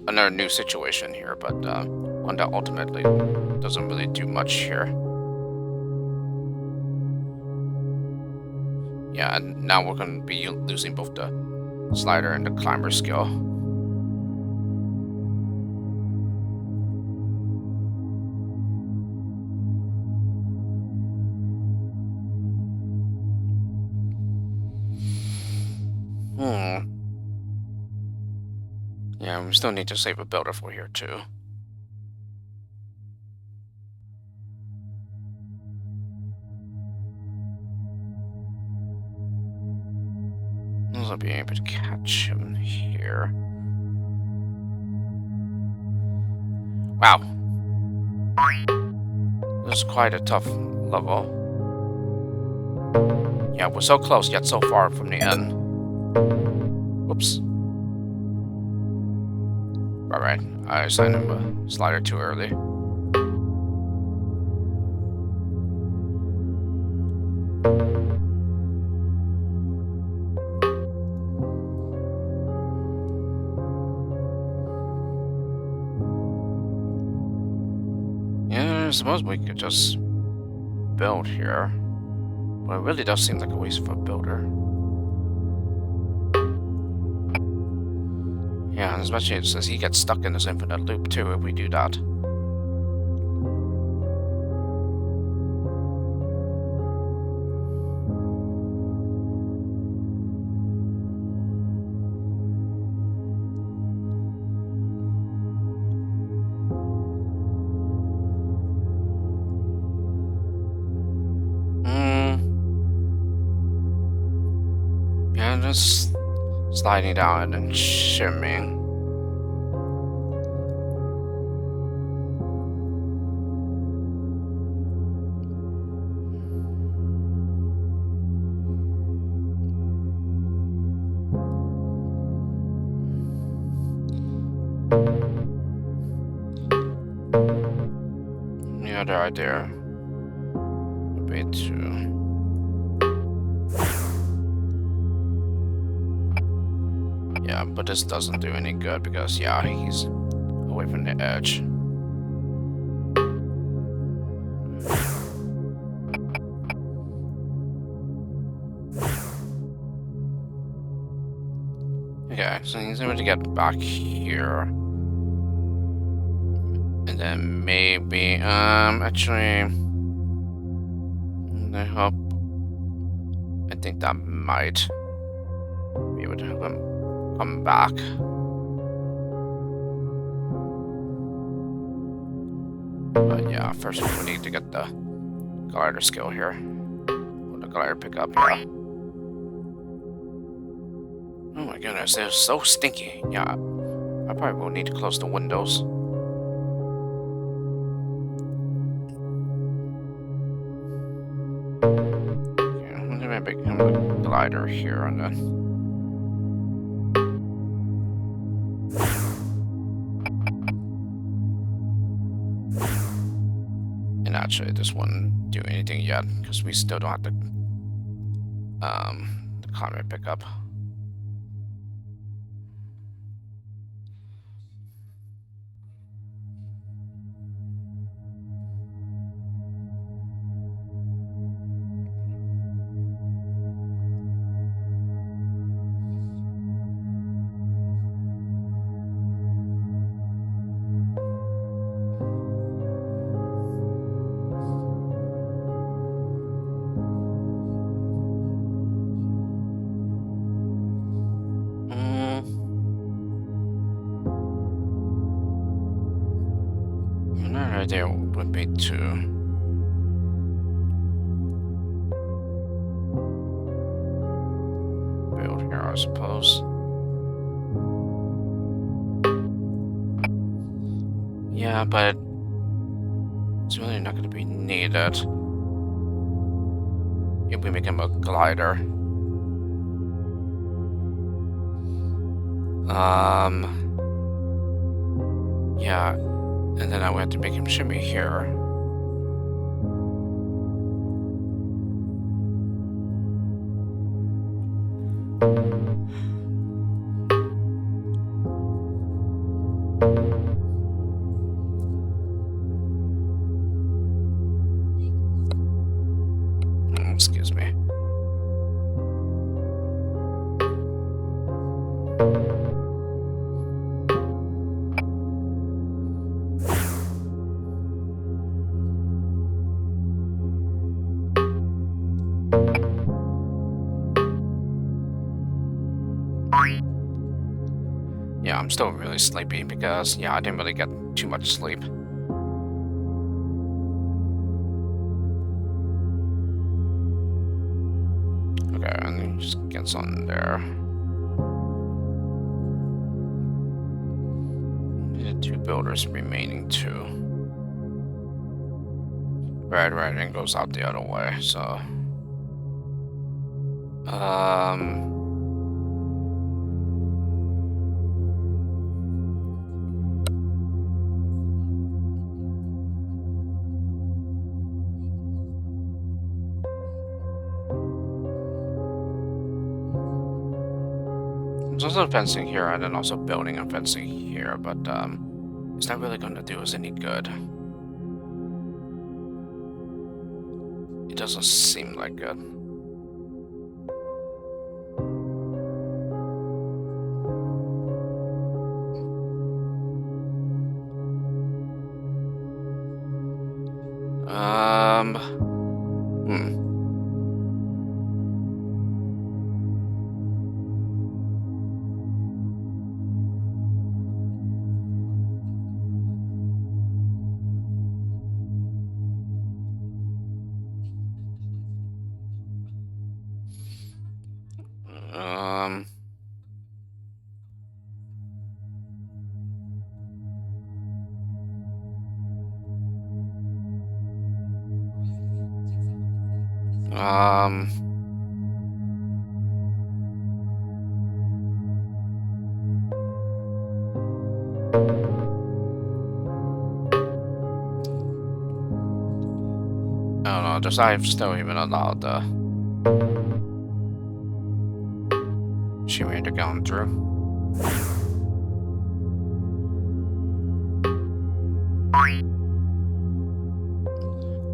Another new situation here, but one that ultimately doesn't really do much here. Yeah, and now we're going to be losing both the slider and the climber skill. Yeah, we still need to save a builder for here too. I'll be able to catch him here. Wow. This is quite a tough level. Yeah, we're so close yet so far from the end. Whoops. Alright, I assigned him a slider too early. Yeah, I suppose we could just build here. But it really does seem like a waste for a builder. Yeah, and especially it says he gets stuck in this infinite loop too if we do that. Yeah, just sliding down and shimming. The other idea would be to yeah, but this doesn't do any good because yeah, he's away from the edge. Okay, so he's able to get back here. And then maybe, actually, I hope, I think that might be able to help him come back. But yeah, first we need to get the glider skill here. Or the glider pickup, yeah. Oh my goodness, they're so stinky. Yeah, I probably will need to close the windows. Okay, I'm gonna become a glider here and then. And actually, this wouldn't do anything yet because we still don't have the climate pickup. Another idea would be to build here, I suppose. Yeah, but it's really not going to be needed if we make him a glider. Yeah, and then I would have to make him shimmy here. Excuse me. Yeah, I'm still really sleepy because, yeah, I didn't really get too much sleep. Okay, and then just gets on there. Two builders remaining too. Right, and goes out the other way, so. There's also fencing here, and then also building and fencing here, but it's not really going to do us any good. It doesn't seem like good. I don't know, does I've still even allowed the shimmy to go through?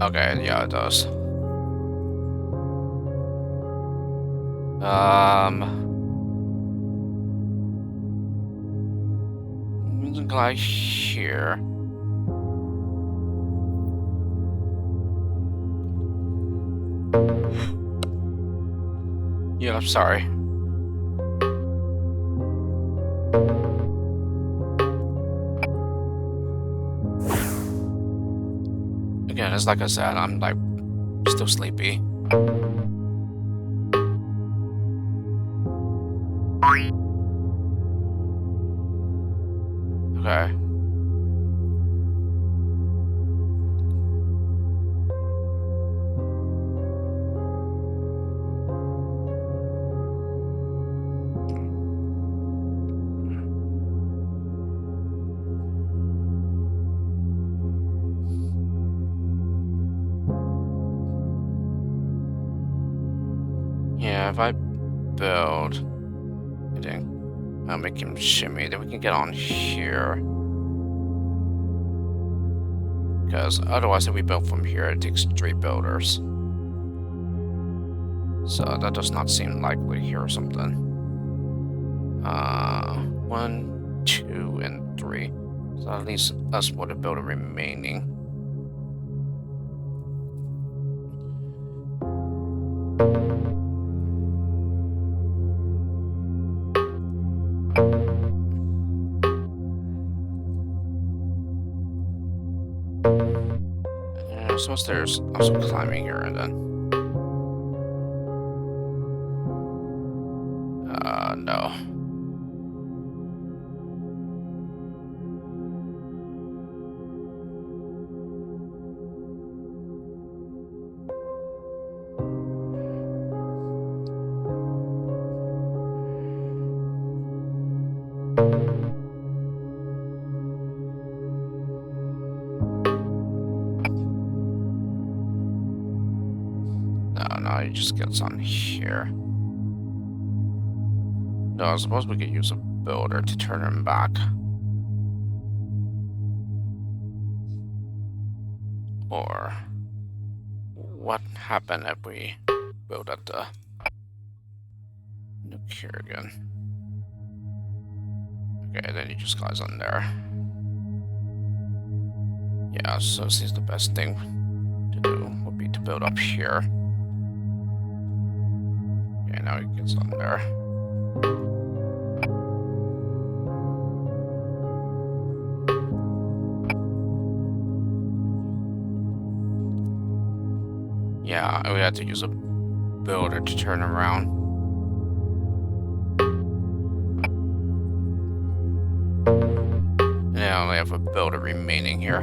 Okay, yeah, it does. Like here. Yeah, I'm sorry. Again, it's like I said, I'm like still sleepy. Okay. if I build, I think I'll make him shimmy, then we can get on here. Because otherwise, if we build from here, it takes 3 builders. So that does not seem likely here or something. 1, 2, and 3. So at least us for the builder remaining. Yeah, so there's also climbing here and then. No. No, he just gets on here. No, I suppose we could use a builder to turn him back. Or what happened if we build at the nuke here again? Okay, then he just goes on there. Yeah, so this is the best thing to do would be to build up here. Okay, now he gets on there. Yeah, we had to use a builder to turn around. And I only have a builder remaining here.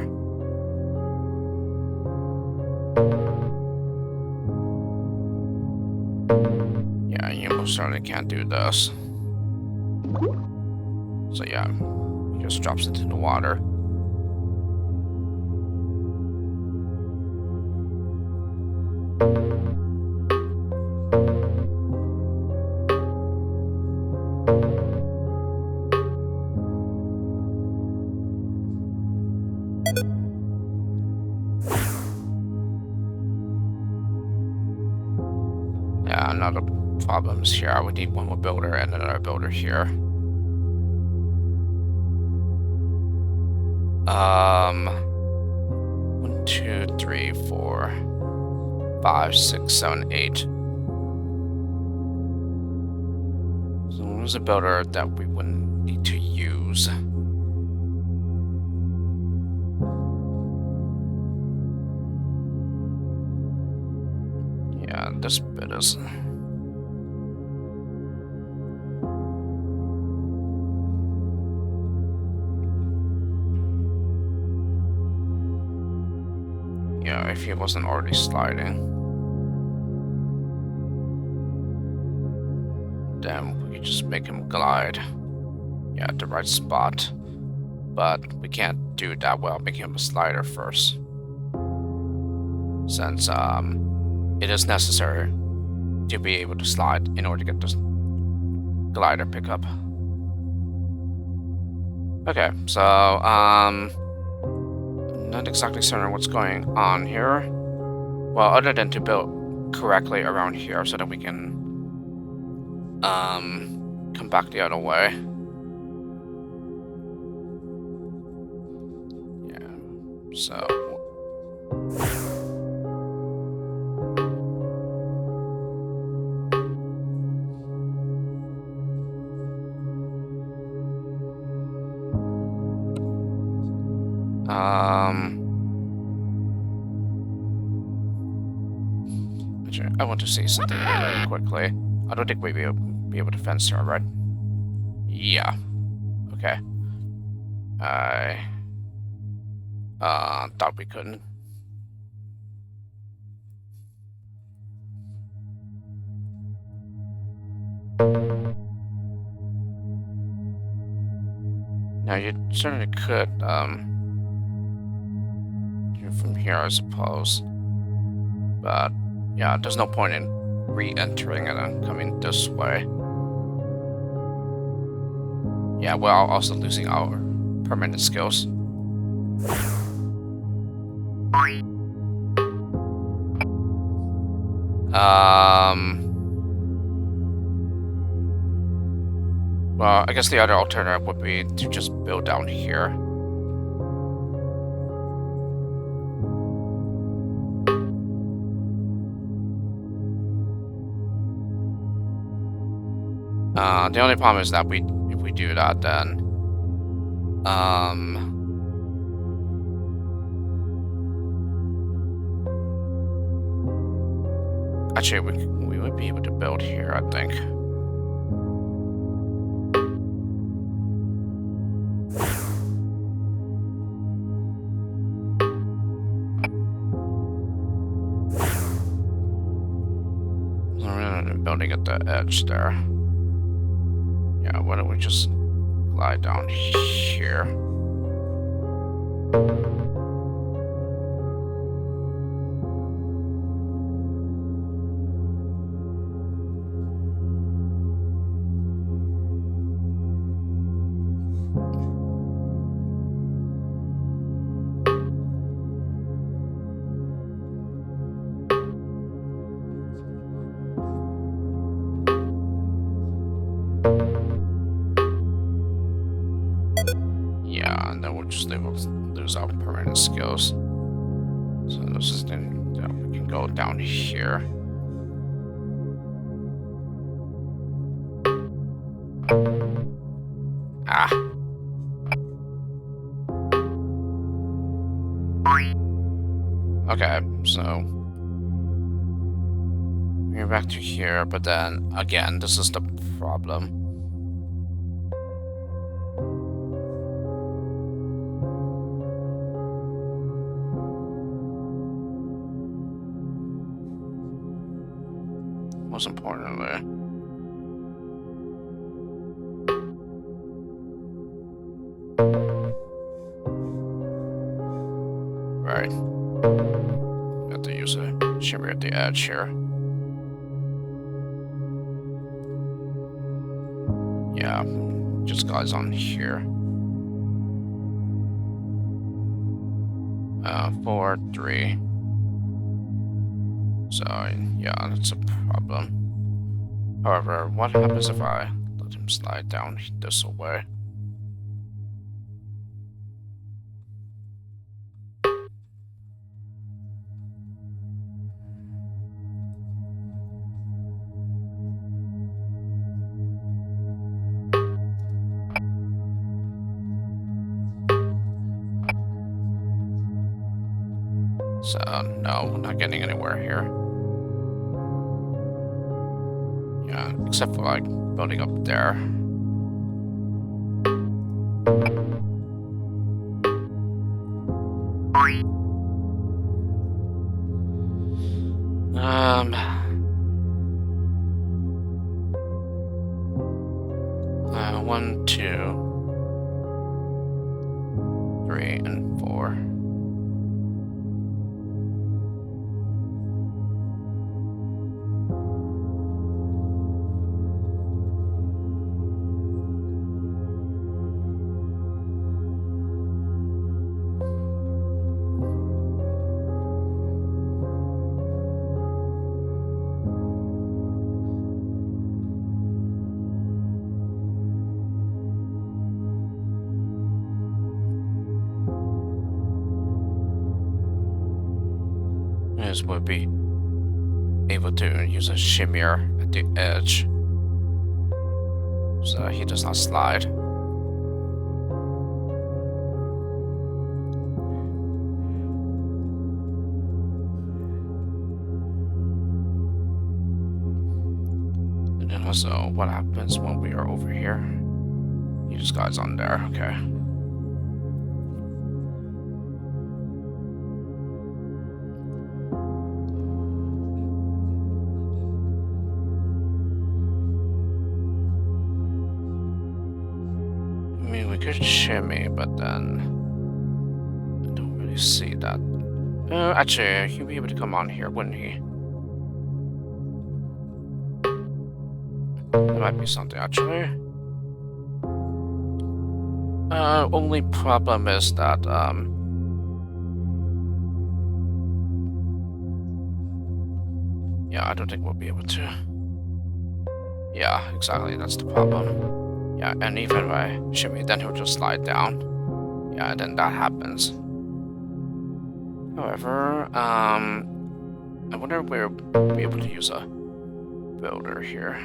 Yeah, you most certainly can't do this. So yeah, he just drops it into the water. Yeah, another problem is here. I would need one more builder and another builder here. 1, 2, 3, 4, 5, 6, 7, 8. So there's a builder that we wouldn't need to use. Yeah, this bit is. Yeah, if he wasn't already sliding, then we could just make him glide. Yeah, at the right spot. But we can't do that without making him a slider first. Since it is necessary to be able to slide in order to get this glider pickup. Okay, so not exactly certain what's going on here. Well, other than to build correctly around here so that we can come back the other way. Yeah, so I want to say something really quickly. I don't think we'll be able to fence her, right? Yeah. Okay. I thought we couldn't. Now you certainly could do from here, I suppose. But yeah, there's no point in re-entering and then coming this way. Yeah, we're also losing our permanent skills. Well, I guess the other alternative would be to just build down here. The only problem is that if we do that, then actually we would be able to build here, I think. Rather than building at the edge there. Yeah, why don't we just glide down here? Yeah, and then we'll just lose our permanent skills. So this is then we can go down here. Ah. Okay, so we're back to here, but then again, this is the problem. Most importantly, right, got to use a shimmer at the edge here. Yeah, just guys on here. 4, 3. So, yeah, that's a problem. However, what happens if I let him slide down this way? So, no, we're not getting anywhere here. Yeah, except for like building up there. Um, 1, 2, 3, and 4. This would be able to use a shimmer at the edge so he does not slide. And then also, what happens when we are over here? He just guys on there, okay. Could shimmy, but then I don't really see that. Actually, he'd be able to come on here, wouldn't he? That might be something actually. Only problem is that yeah, I don't think we'll be able to. Yeah, exactly. That's the problem. Yeah, and even if I shimmy, then he'll just slide down. Yeah, then that happens. However, I wonder if we'll be able to use a builder here.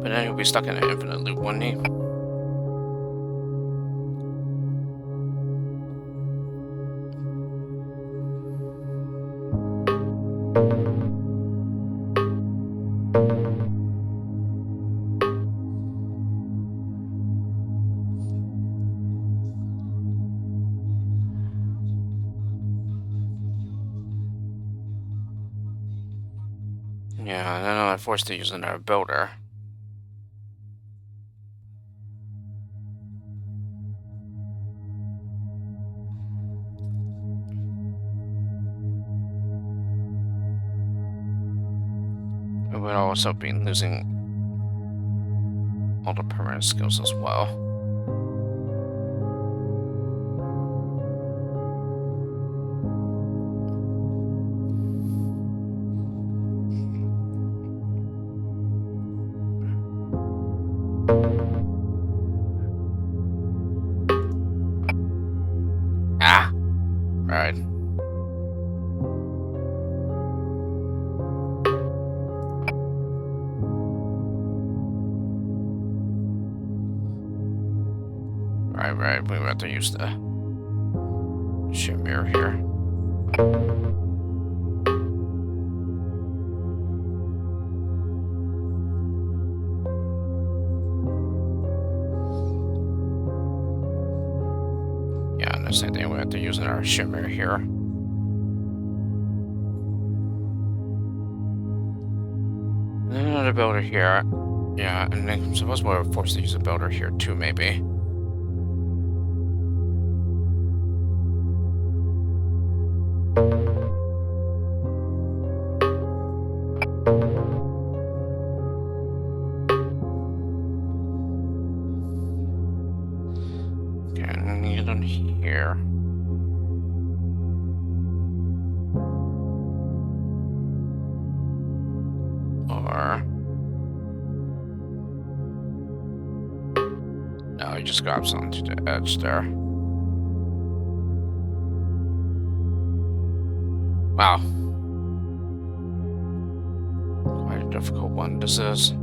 But then he'll be stuck in an infinite loop, wouldn't he? Yeah, and then I'm forced to use another builder. It would also be losing all the permanent skills as well. Ah! Right. Right, we have to use the shimmer here. Yeah, and the same thing, we have to use our shimmer here. And then another builder here. Yeah, and then I suppose we're forced to use a builder here too, maybe. Okay, and get on here. Or no, he just grabs onto the edge there. Wow. Quite a difficult one this is.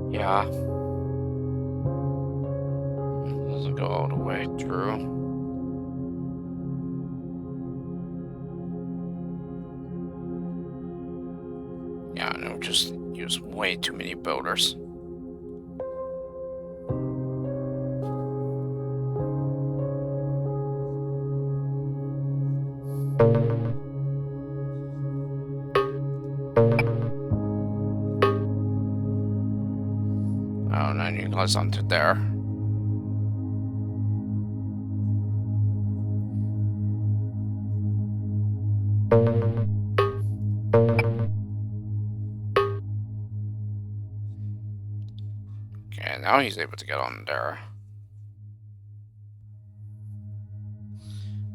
Yeah. Doesn't go all the way through. Yeah, no, just use way too many builders. Oh, now you goes onto there. Okay, now he's able to get on there.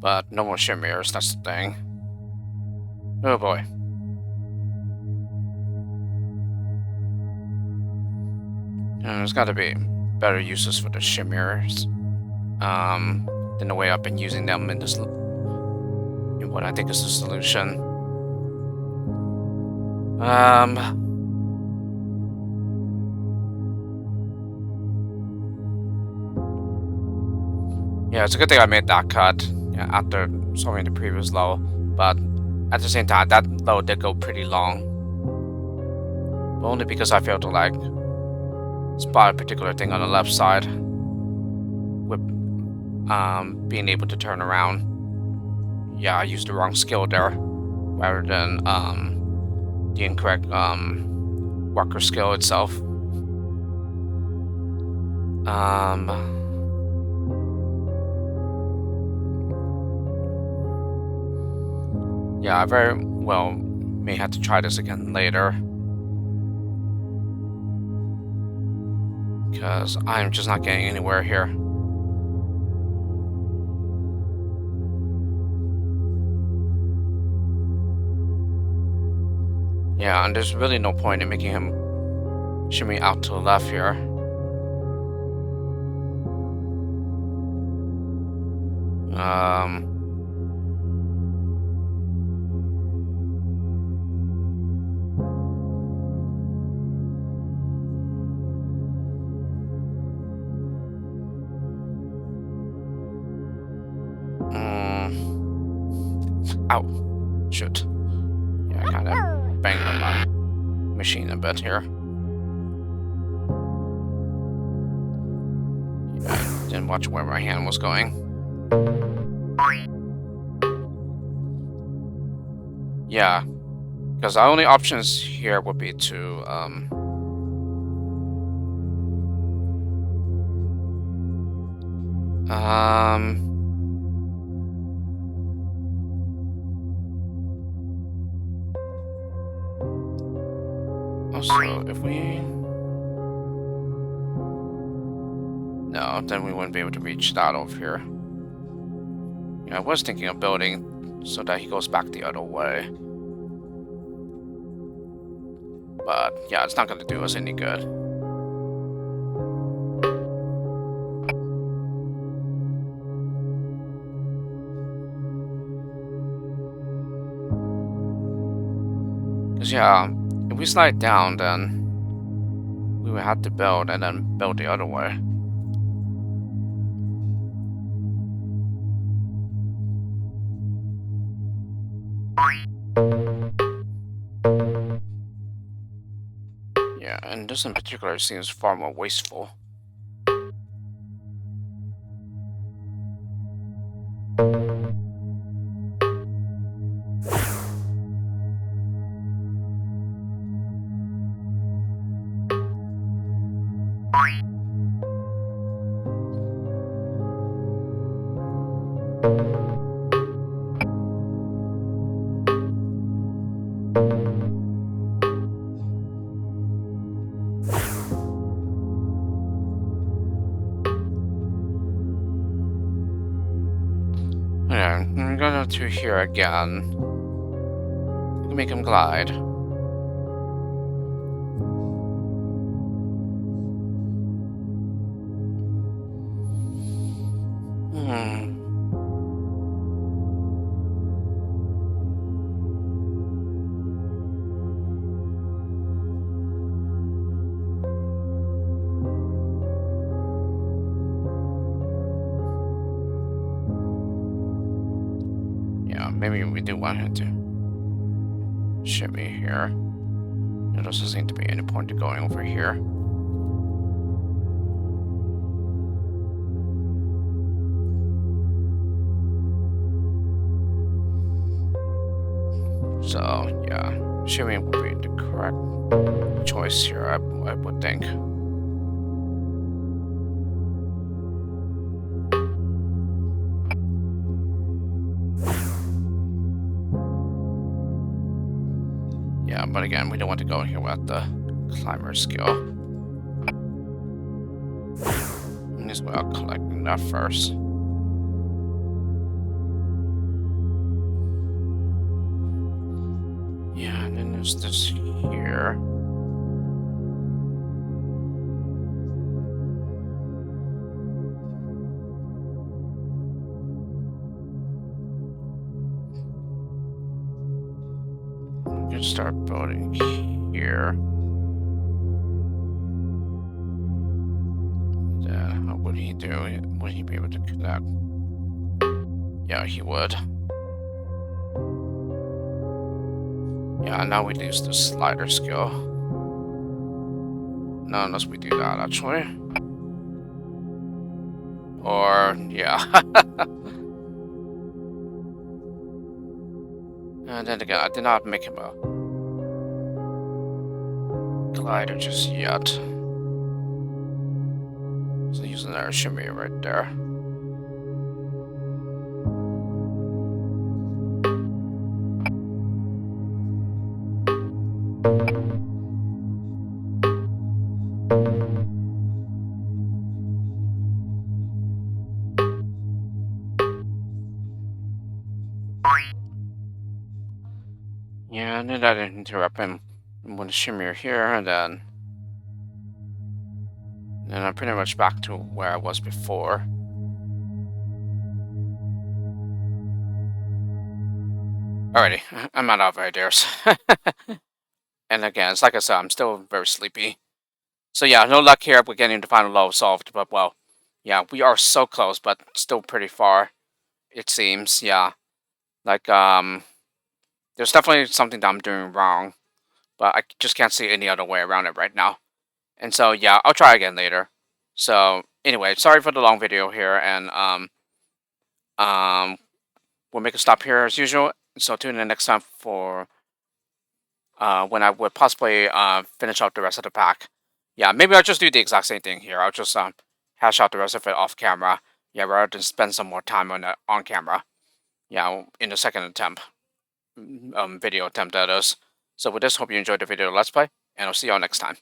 But no more shimmers, that's the thing. Oh boy. There's got to be better uses for the shimmers than the way I've been using them in this. In what I think is the solution. Yeah, it's a good thing I made that cut after solving the previous level, but at the same time, that level did go pretty long. But only because I failed to like spot a particular thing on the left side with being able to turn around. Yeah, I used the wrong skill there rather than the incorrect walker skill itself. Yeah, I very well may have to try this again later. Because I'm just not getting anywhere here. Yeah, and there's really no point in making him shimmy out to the left here. Ow. Shoot. Yeah, I kind of banged on my machine a bit here. Yeah, didn't watch where my hand was going. Yeah, because the only options here would be to also, if we... No, then we wouldn't be able to reach that over here. Yeah, I was thinking of building so that he goes back the other way. But, yeah, it's not going to do us any good. Because, yeah, if we slide down, then we would have to build and then build the other way. Yeah, and this in particular seems far more wasteful. Yeah, I'm gonna to here again. Make him glide. Yeah, maybe we do want him to shimmy here. There doesn't seem to be any point to going over here. So, yeah, shimmy would be the correct choice here, I would think. Yeah, but again, we don't want to go here without the climber skill. At least without collecting that first. Yeah, and then there's this here. We can start building here. Then what would he do? Would he be able to connect? Yeah, he would. Yeah, now we lose the slider skill. No, unless we do that, actually. Or, yeah. And then again, I did not make him a glider just yet. So using our shimmy right there. Yeah, and then I didn't interrupt him. I'm going to shimmy here, and then I'm pretty much back to where I was before. Alrighty, I'm out of ideas. And again, it's like I said, I'm still very sleepy. So yeah, no luck here with getting the final level solved, but well, yeah, we are so close, but still pretty far, it seems, yeah. Like, there's definitely something that I'm doing wrong, but I just can't see any other way around it right now. And so, yeah, I'll try again later. So, anyway, sorry for the long video here, and, um, we'll make a stop here as usual. So tune in next time for when I would possibly finish out the rest of the pack. Yeah, maybe I'll just do the exact same thing here. I'll just hash out the rest of it off camera. Yeah, rather than spend some more time on it on camera. Yeah, in the second attempt, video attempt that is. So with this, hope you enjoyed the video Let's Play, and I'll see y'all next time.